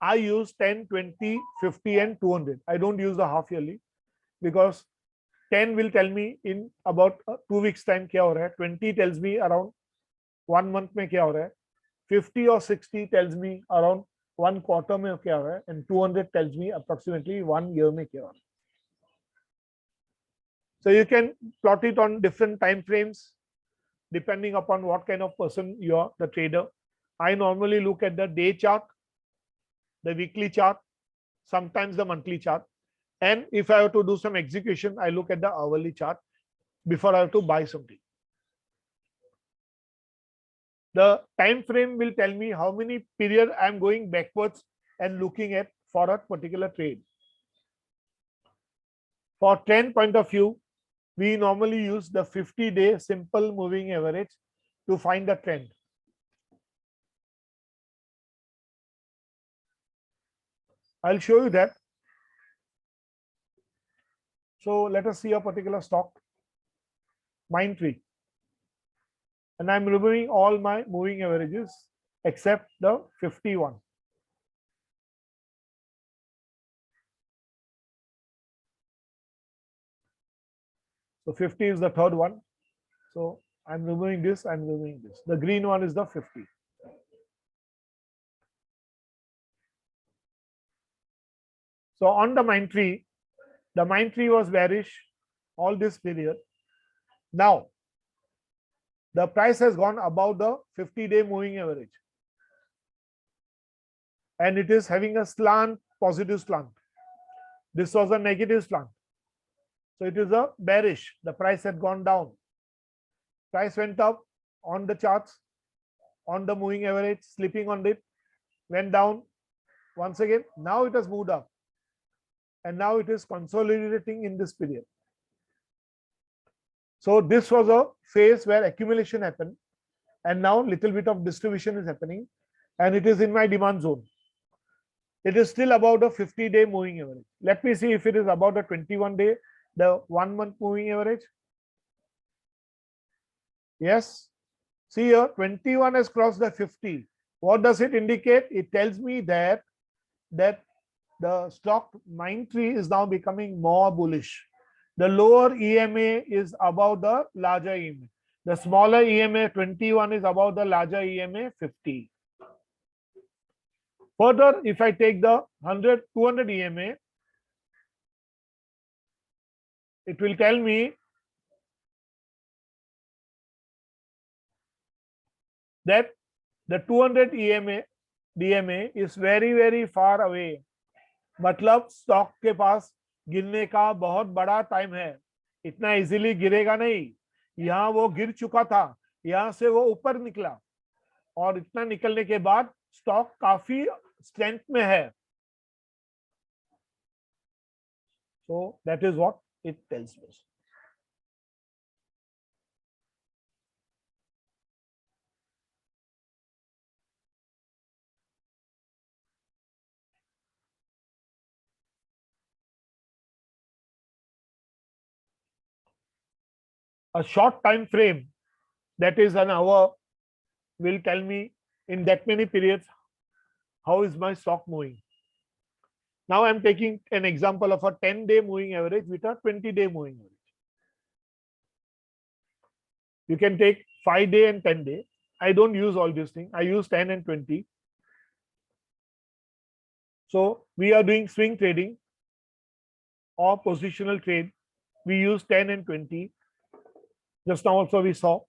I use 10, 20, 50 and 200. I don't use the half yearly because 10 will tell me in about 2 weeks time क्या हो रहा है, 20 tells me around 1 month में क्या हो रहा है, 50 or 60 tells me around 1 quarter में क्या हो रहा है, and 200 tells me approximately 1 year में क्या हो रहा है. So you can plot it on different time frames depending upon what kind of person you are, the trader. I normally look at the day chart, the weekly chart, sometimes the monthly chart. And if I have to do some execution, I look at the hourly chart before I have to buy something. The time frame will tell me how many period I am going backwards and looking at for a particular trade. For trend point of view, we normally use the 50-day simple moving average to find the trend. I'll show you that. So let us see a particular stock, Mindtree. And I'm removing all my moving averages except the 51. So 50 is the third one. So I'm removing this, I'm removing this. The green one is the 50. So on the Mindtree was bearish all this period. Now, the price has gone above the 50-day moving average. And it is having a slant, positive slant. This was a negative slant. So it is a bearish. The price had gone down. Price went up on the charts, on the moving average, slipping on it, went down once again. Now it has moved up. And now it is consolidating in this period. So this was a phase where accumulation happened. And now little bit of distribution is happening. And it is in my demand zone. It is still about a 50-day moving average. Let me see if it is about a 21-day, the 1 month moving average. Yes. See here, 21 has crossed the 50. What does it indicate? It tells me that the stock Mindtree is now becoming more bullish. The lower EMA is above the larger EMA. The smaller EMA 21 is above the larger EMA 50. Further, if I take the 100, 200 EMA, it will tell me that the 200 EMA DMA is very, very far away. मतलब stock के पास गिरने का बहुत बड़ा time है, इतना easily गिरेगा नहीं. यहाँ वो गिर चुका था, यहाँ से वो ऊपर निकला और इतना निकलने के बाद स्टॉक काफी स्ट्रेंथ में है. So that is what it tells us. A short time frame, that is an hour, will tell me in that many periods how is my stock moving. Now I'm taking an example of a 10-day moving average with a 20-day moving average. You can take 5-day and 10-day. I don't use all these things. I use 10 and 20. So we are doing swing trading or positional trade. We use 10 and 20. Just now also we saw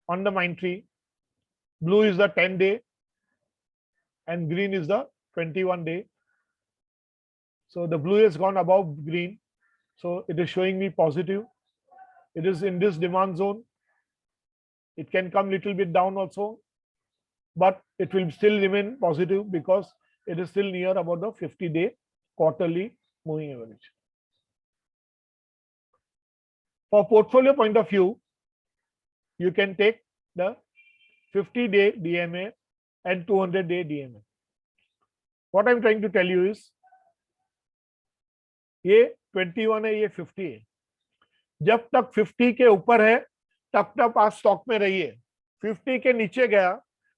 on the Mindtree, blue is the 10-day and green is the 21-day. So the blue has gone above green. So it is showing me positive. It is in this demand zone. It can come little bit down also, but it will still remain positive because it is still near about the 50-day quarterly moving average. For portfolio point of view, you can take the 50-day DMA and 200-day DMA. What I'm trying to tell you is, ये 21 है, ये 50 है. जब तक 50 के ऊपर है तब तक आप स्टॉक में रहिए. 50 के नीचे गया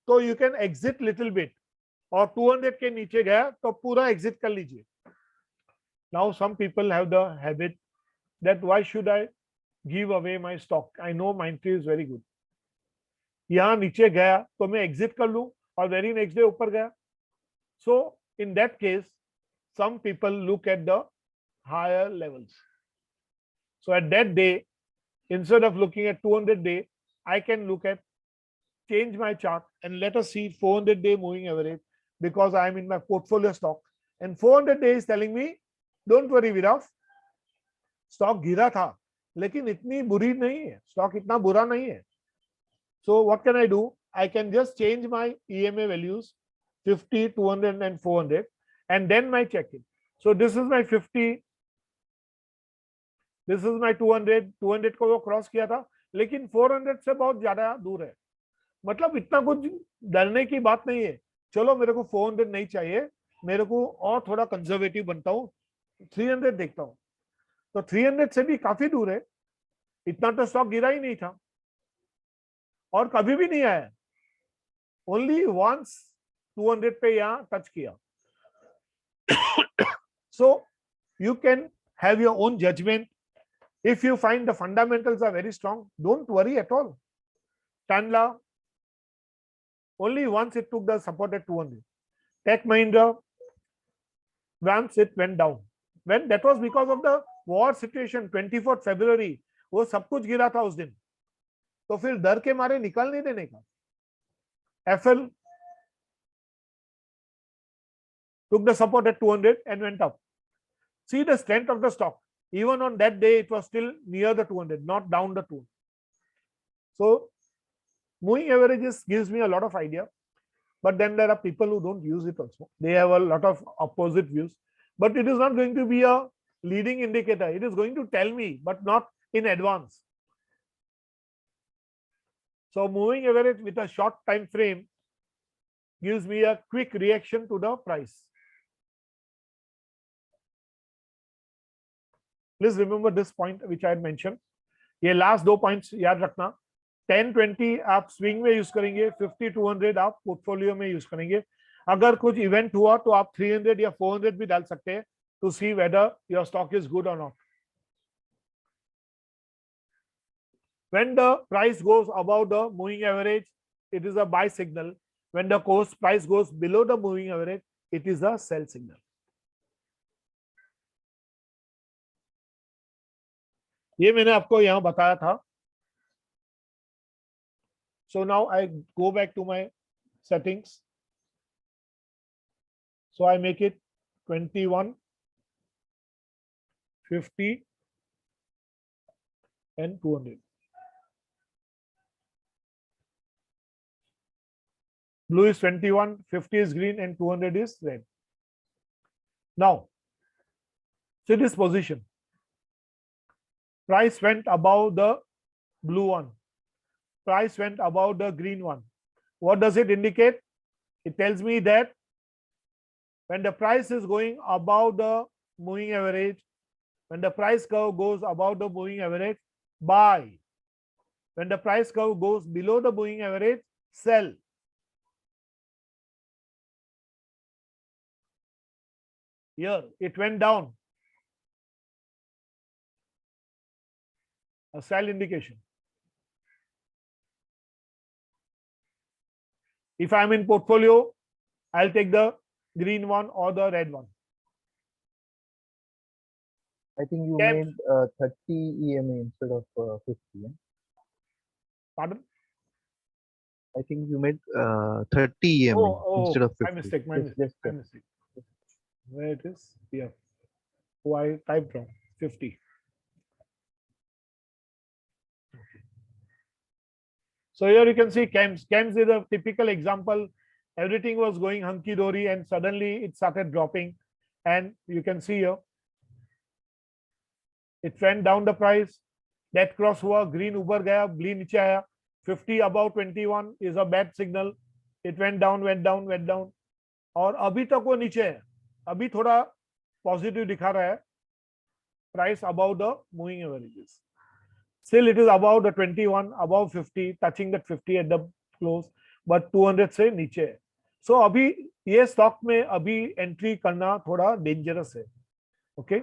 तो you can exit little bit, और 200 के नीचे गया तो पूरा एग्जिट कर लीजिए. Now some people have the habit that why should I give away my stock, I know Mindtree is very good. यहाँ नीचे गया तो मैं एग्जिट कर लूं और वेरी नेक्स्ट डे ऊपर गया. So in that case some people look at the higher levels. So at that day, instead of looking at 200-day, I can look at, change my chart and let us see 400-day moving average, because I am in my portfolio stock and 400 days is telling me, don't worry Viraf, stock गिरा था लेकिन इतनी बुरी नहीं है, stock इतना बुरा नहीं है. So what can I do? I can just change my EMA values 50, 200 and 400 and then my check-in. So this is my 50, this is my 200, 200 को वो क्रॉस किया था लेकिन 400 से बहुत ज्यादा दूर है. मतलब इतना कुछ डरने की बात नहीं है. चलो मेरे को 400 नहीं चाहिए, मेरे को और थोड़ा कंजर्वेटिव बनता हूँ, 300 देखता हूँ. तो 300 से भी काफी दूर है. इतना तो स्टॉक गिरा ही नहीं था और कभी भी नहीं आया. ओनली वंस 200 पे यहाँ टच किया. So you can have your own judgment. If you find the fundamentals are very strong, don't worry at all. Tanla, only once it took the support at 200. Tech Mahindra, once it went down. When that was because of the war situation 24 फरवरी, वो सब कुछ गिरा था उस दिन, तो फिर डर के मारे निकल नहीं देने का. FL took the support at 200 and went up. See the strength of the stock. Even on that day, it was still near the 200, not down the 200. So moving averages gives me a lot of idea, but then there are people who don't use it also. They have a lot of opposite views, but it is not going to be a leading indicator. It is going to tell me, but not in advance. So moving average with a short time frame gives me a quick reaction to the price. Please remember this point which I had mentioned. ये last 2 points याद रखना. 10-20 आप swing में use करेंगे, 50-200 आप portfolio में use करेंगे. अगर कुछ इवेंट हुआ तो आप 300 या 400 भी डाल सकते हैं to see whether your stock is good or not. When the price goes above the moving average, it is a buy signal. When the price goes below the moving average, it is a sell signal. ये मैंने आपको यहाँ बताया था. So now I go back to my settings. So I make it 21, 50 and 200. Blue is 21, 50 is green and 200 is red. Now, see this position. Price went above the blue one. Price went above the green one. What does it indicate? It tells me that when the price is going above the moving average, when the price curve goes above the moving average, buy. When the price curve goes below the moving average, sell. Here it went down. A sell indication. If I'm in portfolio, I'll take the green one or the red one. I think you Yes. made 30 EMA instead of 50. Yeah? Pardon? I think you made 30 EMA instead of 50. My mistake. My Just- mistake. just My check. mistake. Where it is? Here. Oh, I typed wrong. 50. So here you can see CAMS. CAMS is a typical example. Everything was going hunky-dory and suddenly it started dropping. And you can see here, it went down the price. That cross हुआ, green ऊपर गया, blue नीचे आया. 50 above 21 is a bad signal. It went down, went down, went down. और अभी तक वो नीचे है. अभी थोड़ा पॉजिटिव दिखा रहा है. Price above the moving averages. Still it is above the 21, above 50, touching that 50 at the close, but 200 से नीचे है. So अभी ये स्टॉक में अभी एंट्री करना थोड़ा डेंजरस है. Okay.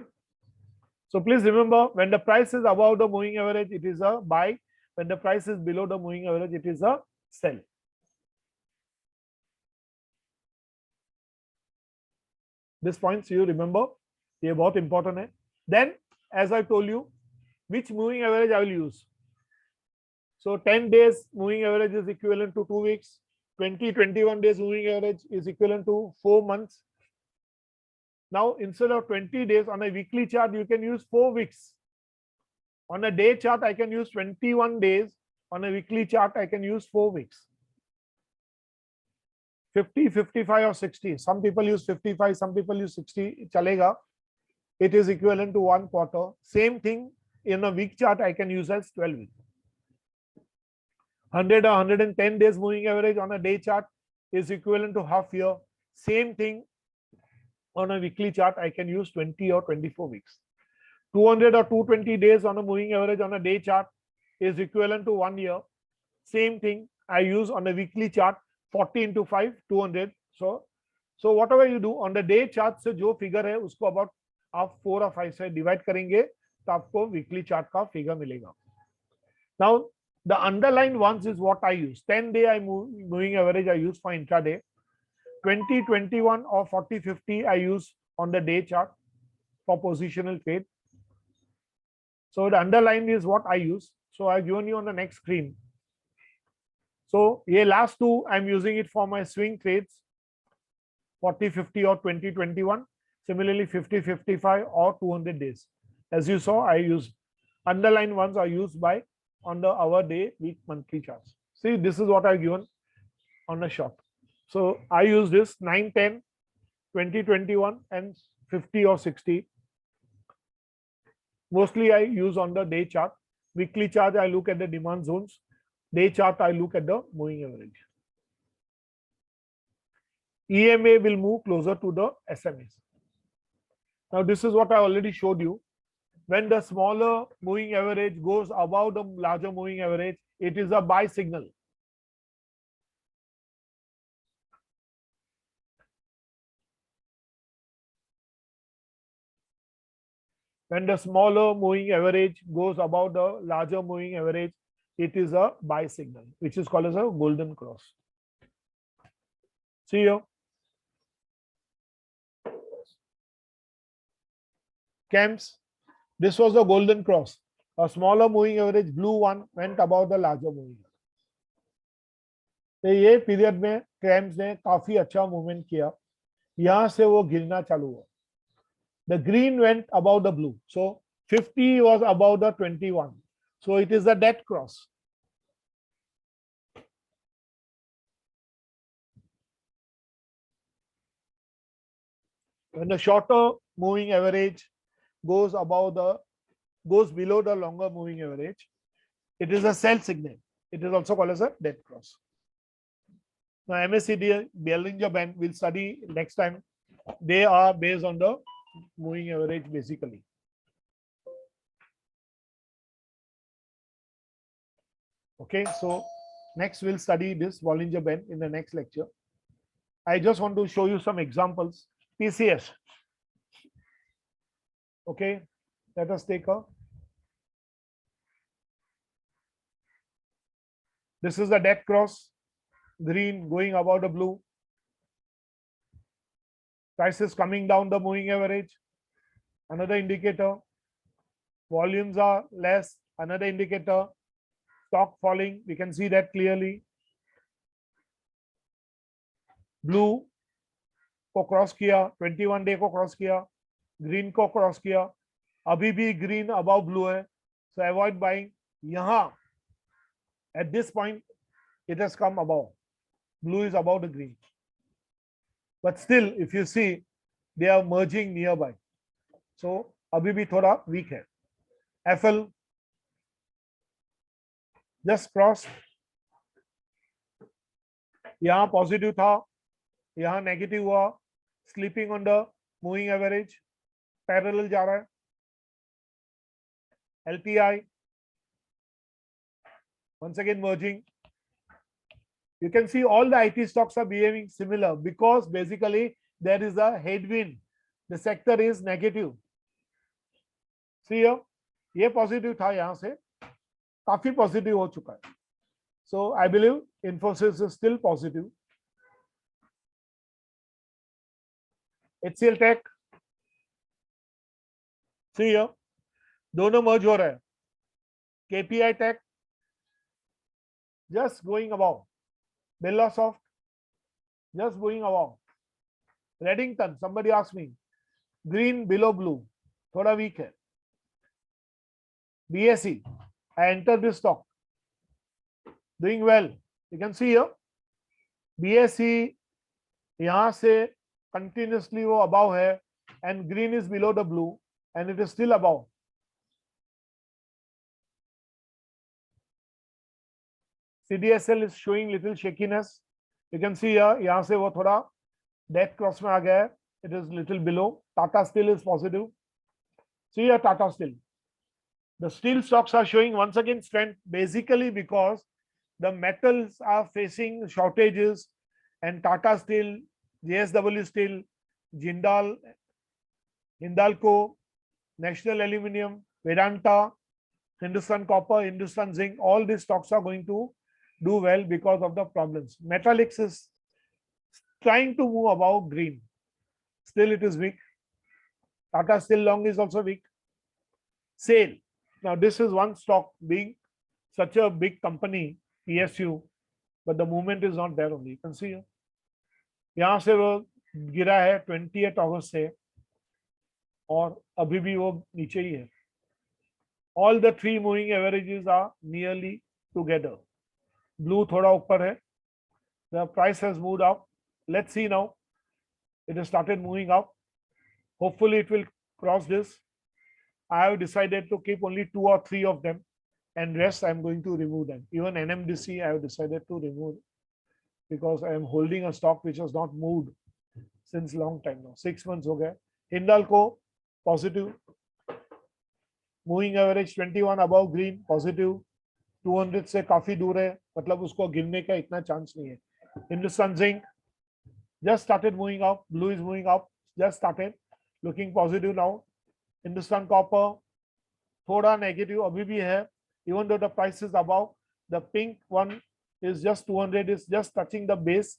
So please remember, when the price is above the moving average, it is a buy. When the price is below the moving average, it is a sell. This points you remember, ये बहुत important है. Then, as I told you, which moving average I will use. So 10 days moving average is equivalent to 2 weeks. 21 days moving average is equivalent to 4 months. Now, instead of 20 days on a weekly chart, you can use 4 weeks. On a day chart, I can use 21 days. On a weekly chart, I can use 4 weeks. 50, 55 or 60. Some people use 55, some people use 60. Chalega. It is equivalent to 1 quarter. Same thing in a week chart, I can use as 12 weeks. 100 or 110 days moving average on a day chart is equivalent to half year. Same thing on a weekly chart, I can use 20 or 24 weeks. 200 or 220 days on a moving average on a day chart is equivalent to 1 year. Same thing I use on a weekly chart, 40 into 5, 200. So whatever you do on the day chart से जो figure है उसको about आप 4 or 5 से divide करेंगे तो आपको weekly chart का figure मिलेगा. Now the underlying ones is what I use. 10-day moving average I use for intraday. 20, 21 or 40, 50 I use on the day chart for positional trade. So the underline is what I use. So I've given you on the next screen. So ये last two, I'm using it for my swing trades, 40-50 or 20-21. Similarly, 50-55 or 200 days. As you saw, I use underline ones are used by on the hour, day, week, monthly charts. See, this is what I've given on a short. So I use this 9-10, 20-21 and 50 or 60. Mostly I use on the day chart. Weekly chart, I look at the demand zones. Day chart, I look at the moving average. EMA will move closer to the SMAs. Now, this is what I already showed you. When the smaller moving average goes above the larger moving average, it is a buy signal. When the smaller moving average goes above the larger moving average, it is a buy signal, which is called as a golden cross. See here. Camps, this was the golden cross. A smaller moving average, blue one, went above the larger moving average. तो ये period में camps ने काफी अच्छा movement किया, यहां से वो गिरना चालू हुआ. The green went above the blue. So 50 was above the 21. So it is a dead cross. When the shorter moving average goes below the longer moving average, it is a sell signal. It is also called as a dead cross. Now MACD Bollinger Band we'll study next time. They are based on the moving average basically. Okay, so next we'll study this Bollinger Band in the next lecture. I just want to show you some examples. PCS. Okay, let us take a. This is the dead cross, green going above the blue. Prices coming down the moving average, another indicator. Volumes are less, another indicator. Stock falling, we can see that clearly. Blue को cross किया, 21 day को cross किया, green को cross किया, अभी भी green above blue है, so avoid buying. यहाँ at this point it has come above, blue is above the green, but still if you see they are merging nearby, so अभी भी थोड़ा weak है. FL just cross, यहाँ positive था, यहाँ negative हुआ, sleeping on the moving average, parallel जा रहा है. LTI once again merging. You can see all the IT stocks are behaving similar because basically there is a headwind. The sector is negative. See here, ये positive था, यहाँ से काफी positive हो चुका है. So I believe Infosys is still positive. HCL Tech, see here, दोनों merge हो रहे हैं. KPI Tech just going above. Birlasoft just going above. Redington, somebody asked me, green below blue, थोड़ा weak है. BSE, I entered this stock, doing well. You can see here, BSE यहाँ से continuously वो above है, and green is below the blue, and it is still above. CDSL is showing little shakiness. You can see here, यहाँ से वो थोड़ा dead cross में आ गया है. It is little below. Tata Steel is positive. See here, Tata Steel. The steel stocks are showing once again strength, basically because the metals are facing shortages, and Tata Steel, JSW Steel, Jindal, Hindalco, National Aluminium, Vedanta, Hindustan Copper, Hindustan Zinc, all these stocks are going to do well because of the problems. Metallics is trying to move above green. Still it is weak. Tata Steel Long is also weak. SAIL. Now this is one stock being such a big company, PSU, but the movement is not there only. You can see here. यहाँ से वो गिरा है 28 अगस्त से और अभी भी वो नीचे ही है. All the three moving averages are nearly together. Blue थोड़ा ऊपर है. The price has moved up. Let's see now. It has started moving up. Hopefully it will cross this. I have decided to keep only 2 or 3 of them, and rest I am going to remove them. Even NMDC I have decided to remove because I am holding a stock which has not moved since long time now. 6 months हो गए. Hindalco positive. Moving average 21 above green positive. 200 से काफी दूर है, मतलब उसको गिरने का इतना चांस नहीं है. Hindustan Zinc just started moving up. Blue is moving up. Just started looking positive now. Hindustan Copper थोड़ा negative अभी भी है. Even though the price is above, the pink one is just 200 is just touching the base.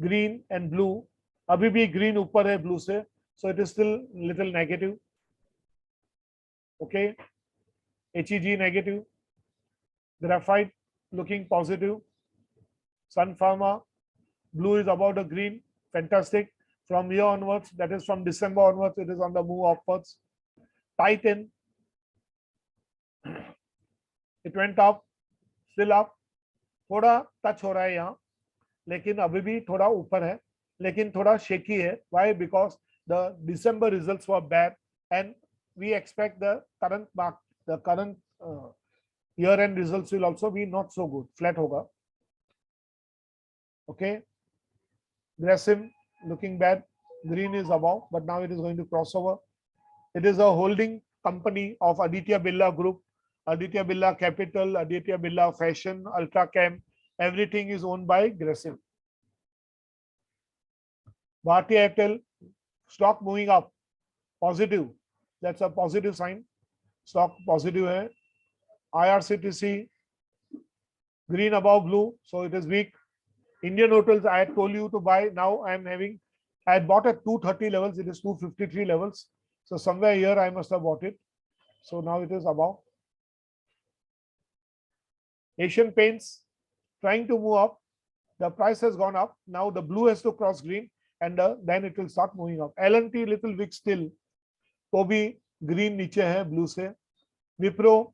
Green and blue अभी भी green ऊपर है blue से, so it is still little negative. Okay, HEG negative. Graphite looking positive. Sun Pharma, blue is above the green, fantastic. From here onwards, that is from December onwards, it is on the move upwards. Titan, it went up, still up. थोड़ा touch हो रहा है यहाँ, लेकिन अभी भी थोड़ा ऊपर है, लेकिन थोड़ा shaky है. Why? Because the December results were bad, and we expect the current year-end results will also be not so good. Flat होगा. Okay. Grasim looking bad. Green is above, but now it is going to cross over. It is a holding company of Aditya Birla Group, Aditya Birla Capital, Aditya Birla Fashion, Ultrachem. Everything is owned by Grasim. Bharti Airtel stock moving up, positive. That's a positive sign. Stock positive hai. IRCTC green above blue, so it is weak. Indian Hotels, I had told you to buy. Now I am having, I had bought at 230 levels. It is 253 levels. So somewhere here I must have bought it. So now it is above. Asian Paints trying to move up. The price has gone up. Now the blue has to cross green, and then it will start moving up. L&T little weak still. Kobe green niche hai blue se. Wipro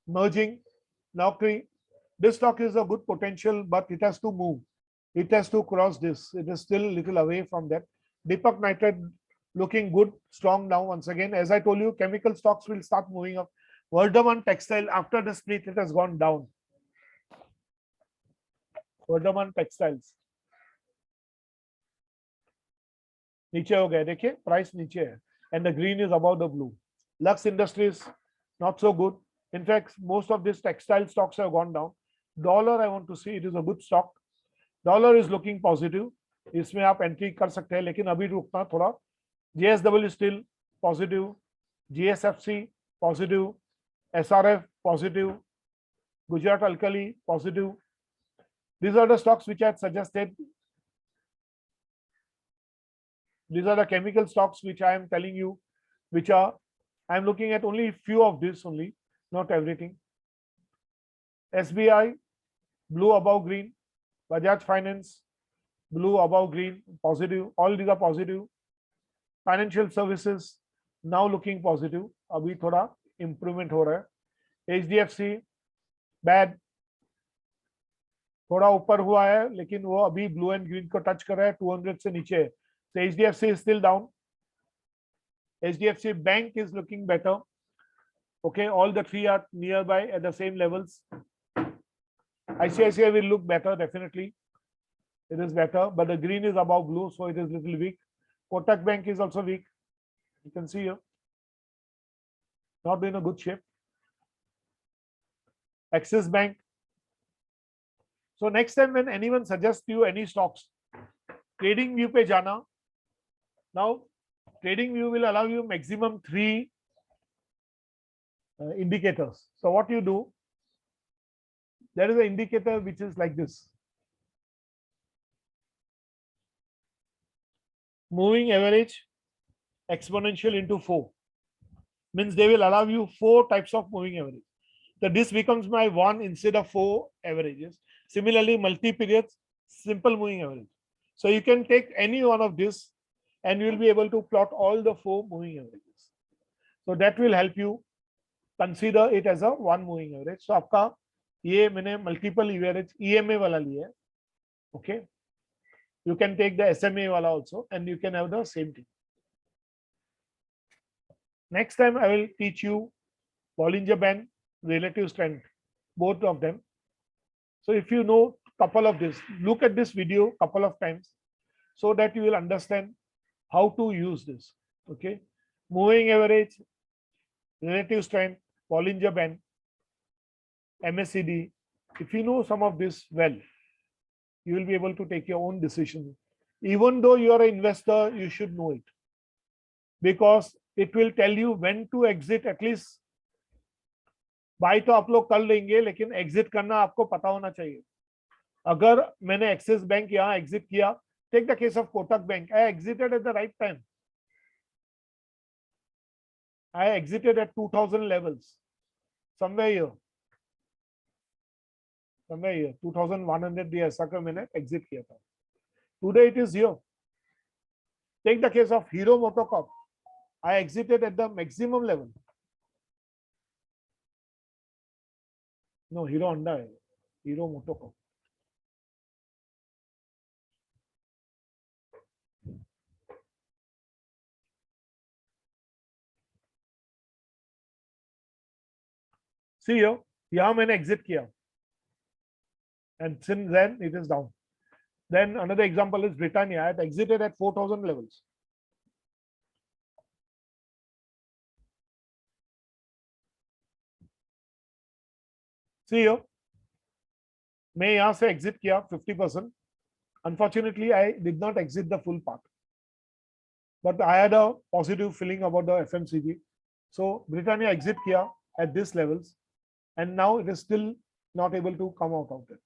merging. Naukri. This stock is a good potential, but it has to move. It has to cross this. It is still little away from that. Deepak Nitride looking good, strong now once again. As I told you, chemical stocks will start moving up. Vardhaman Textile, after the split, it has gone down. Vardhaman Textiles. नीचे हो गया, देखिए price नीचे है, and the green is above the blue. Lux Industries not so good. In fact, most of these textile stocks have gone down. Dollar I want to see, it is a good stock. Dollar is looking positive. इसमें आप entry कर सकते हैं, लेकिन अभी रुकना थोड़ा. JSW Steel positive, GSFC positive, SRF positive, Gujarat Alkali positive. These are the stocks which I had suggested. These are the chemical stocks which I am telling you, which are, I am looking at only few of this only, not everything. SBI, blue above green. Bajaj Finance, blue above green, positive. All these are positive. Financial services, now looking positive. अभी थोड़ा improvement हो रहा है. HDFC, bad. थोड़ा ऊपर हुआ है, लेकिन वो अभी blue and green को touch कर रहा है, 200 से नीचे है. So HDFC is still down. HDFC Bank is looking better. Okay, all the three are nearby at the same levels. ICICI will look better, definitely. It is better, but the green is above blue, so it is little weak. Kotak Bank is also weak. You can see here. Not in a good shape. Axis Bank. So next time when anyone suggests you any stocks, trading view pe jana. Now, trading view will allow you maximum 3 indicators. So what you do, there is an indicator which is like this. Moving average exponential into 4. means they will allow you 4 types of moving average. So this becomes my 1 instead of 4 averages. Similarly, multi-periods, simple moving average. So you can take any one of this and you will be able to plot all the 4 moving averages. So that will help you consider it as a 1 moving average. So आपका ये मैंने multiple average EMA वाला लिया है. Okay. You can take the SMA wala also and you can have the same thing. Next time I will teach you Bollinger Band, relative strength, both of them. So if you know couple of this, look at this video couple of times so that you will understand how to use this. Okay. Moving average, relative strength, Bollinger Band, MACD. If you know some of this well, you will be able to take your own decision. Even though you are an investor, you should know it because it will tell you when to exit. At least buy तो आप लोग कर लेंगे लेकिन exit करना आपको पता होना चाहिए. अगर मैंने एक्सिस बैंक यहाँ एग्जिट किया, take the case of Kotak bank, I exited at the right time. I exited at 2000 levels, somewhere here 2100 दिया ऐसा कर मैंने एग्जिट किया था. Today it is here. Take the case of Hero Motocorp. I exited at the maximum level. No, Hero Honda है, Hero Motocorp. See here, यहाँ मैंने exit किया and since then it is down. Then another example is Britannia. I had exited at 4000 levels. See here, मैं यहाँ से exit किया 50%. Unfortunately, I did not exit the full part, but I had a positive feeling about the FMCG. So Britannia exit किया at these levels, and now it is still not able to come out of it.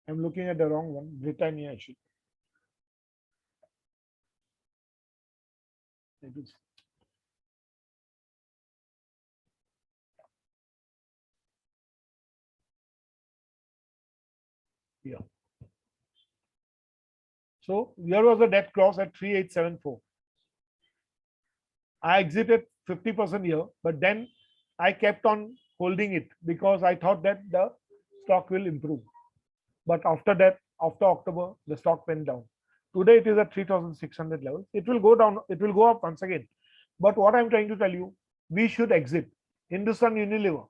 I'm looking at the wrong one. Britannia issue. It is. Yeah. So here was the debt clause at 3874. I exited 50% here, but then I kept on holding it because I thought that the stock will improve. But after that, after October, the stock went down. Today it is at 3600 levels. It will go down, it will go up once again. But what I'm trying to tell you, we should exit. Hindustan Unilever,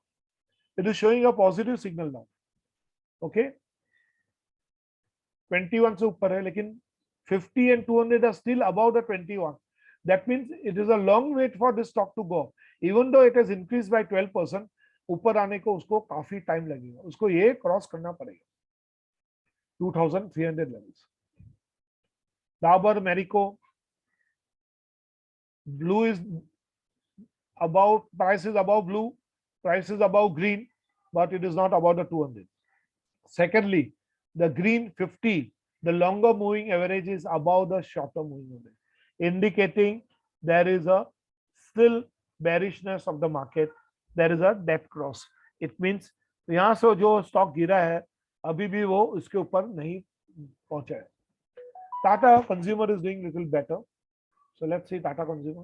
it is showing a positive signal now. Okay. 21 से ऊपर है, लेकिन 50 and 200 are still above the 21. That means it is a long wait for this stock to go up. Even though it has increased by 12%, ऊपर आने को उसको काफी time लगेगा. उसको ये क्रॉस करना पड़ेगा 2300 levels. Dabur, Marico, blue is above, price is above blue, price is above green, but it is not above the 200. Secondly, the green 50, the longer moving average is above the shorter moving average, indicating there is a still bearishness of the market. There is a debt cross. It means यहाँ से जो stock गिरा है अभी भी वो उसके ऊपर नहीं पहुंचा है. Tata Consumer is doing little better. So let's see Tata Consumer.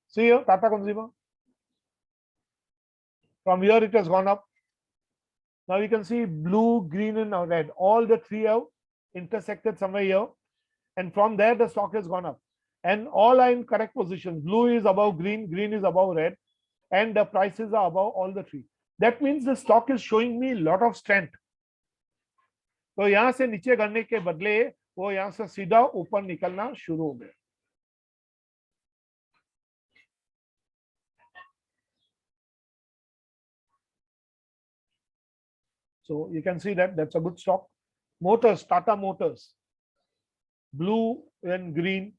See here, Tata Consumer. From here it has gone up. Now you can see blue, green, and red. All the three have intersected somewhere here. And from there the stock has gone up. And all are in correct positions. Blue is above green, green is above red, and the prices are above all the three. That means the stock is showing me a lot of strength. तो यहाँ से नीचे गिरने के बदले वो यहाँ से सीधा ऊपर निकलना शुरू हो गया. So you can see that that's a good stock. Motors, Tata Motors, blue and green,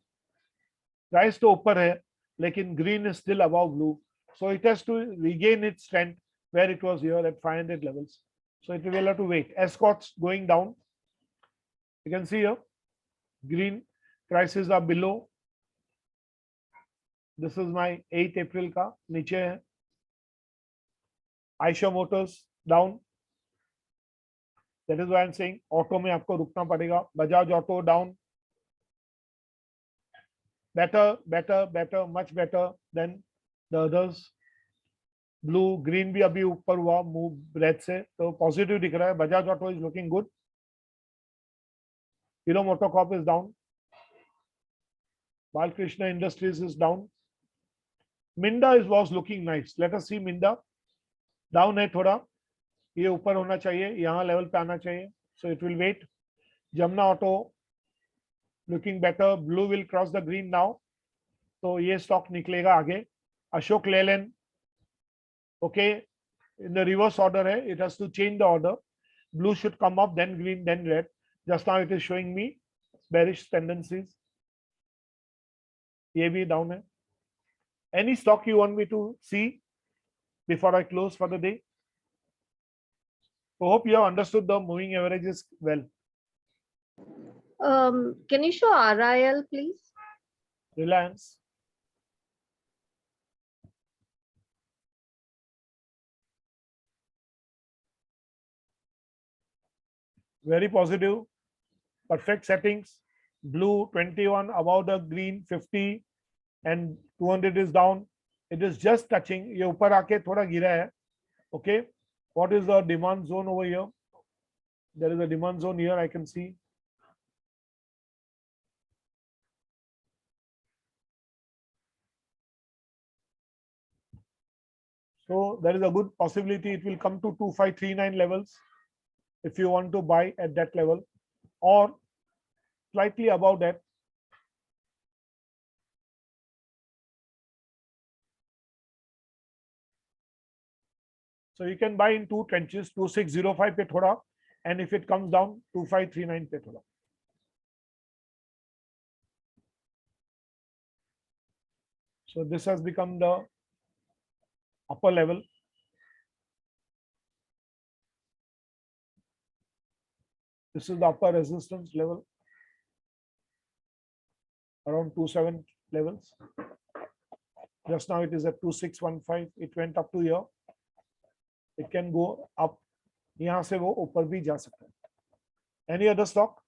price तो ऊपर है लेकिन green is still above blue, so it has to regain its strength where it was here at 500 levels. So it will have to wait. Escorts going down, you can see here green prices are below. This is my 8 April का, नीचे है. Aisha Motors down. That is why I'm saying auto में आपको रुकना पड़ेगा. Bajaj Auto down. Better, much better than the others. Blue, green भी अभी ऊपर हुआ move red से, तो positive दिख रहा है. Bajaj Auto is looking good. Hero Motocorp is down. Balkrishna Industries is down. Minda was looking nice. Let us see Minda. Down है थोड़ा, ये ऊपर होना चाहिए, यहाँ लेवल पे आना चाहिए. So it will wait. Jamna Auto looking better. Blue will cross the green now. तो ये स्टॉक निकलेगा आगे. Ashok Leyland, okay, in the reverse order है. It has to change the order. Blue should come up, then green, then red. Just now it is showing me bearish tendencies. ये भी down है. Any stock you want me to see before I close for the day? I hope you have understood the moving averages well. Can you show RIL, please? Reliance. Very positive, perfect settings. Blue 21 above the green 50 and 200 is down. It is just touching. ये ऊपर आके थोड़ा गिरा है. Okay. What is the demand zone over here? There is a demand zone here, I can see. So there is a good possibility it will come to 2539 levels if you want to buy at that level or slightly above that. So you can buy in two trenches, 2605 pe thoda, and if it comes down, 2539 pe thoda. So this has become the upper level. This is the upper resistance level around 27 levels. Just now it is at 2615. It went up to here. It can go up. यहाँ से वो ऊपर भी जा सकता है. Any other stock?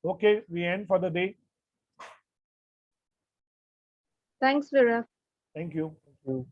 Okay, we end for the day. Thanks, Viraf. Thank you. Thank you.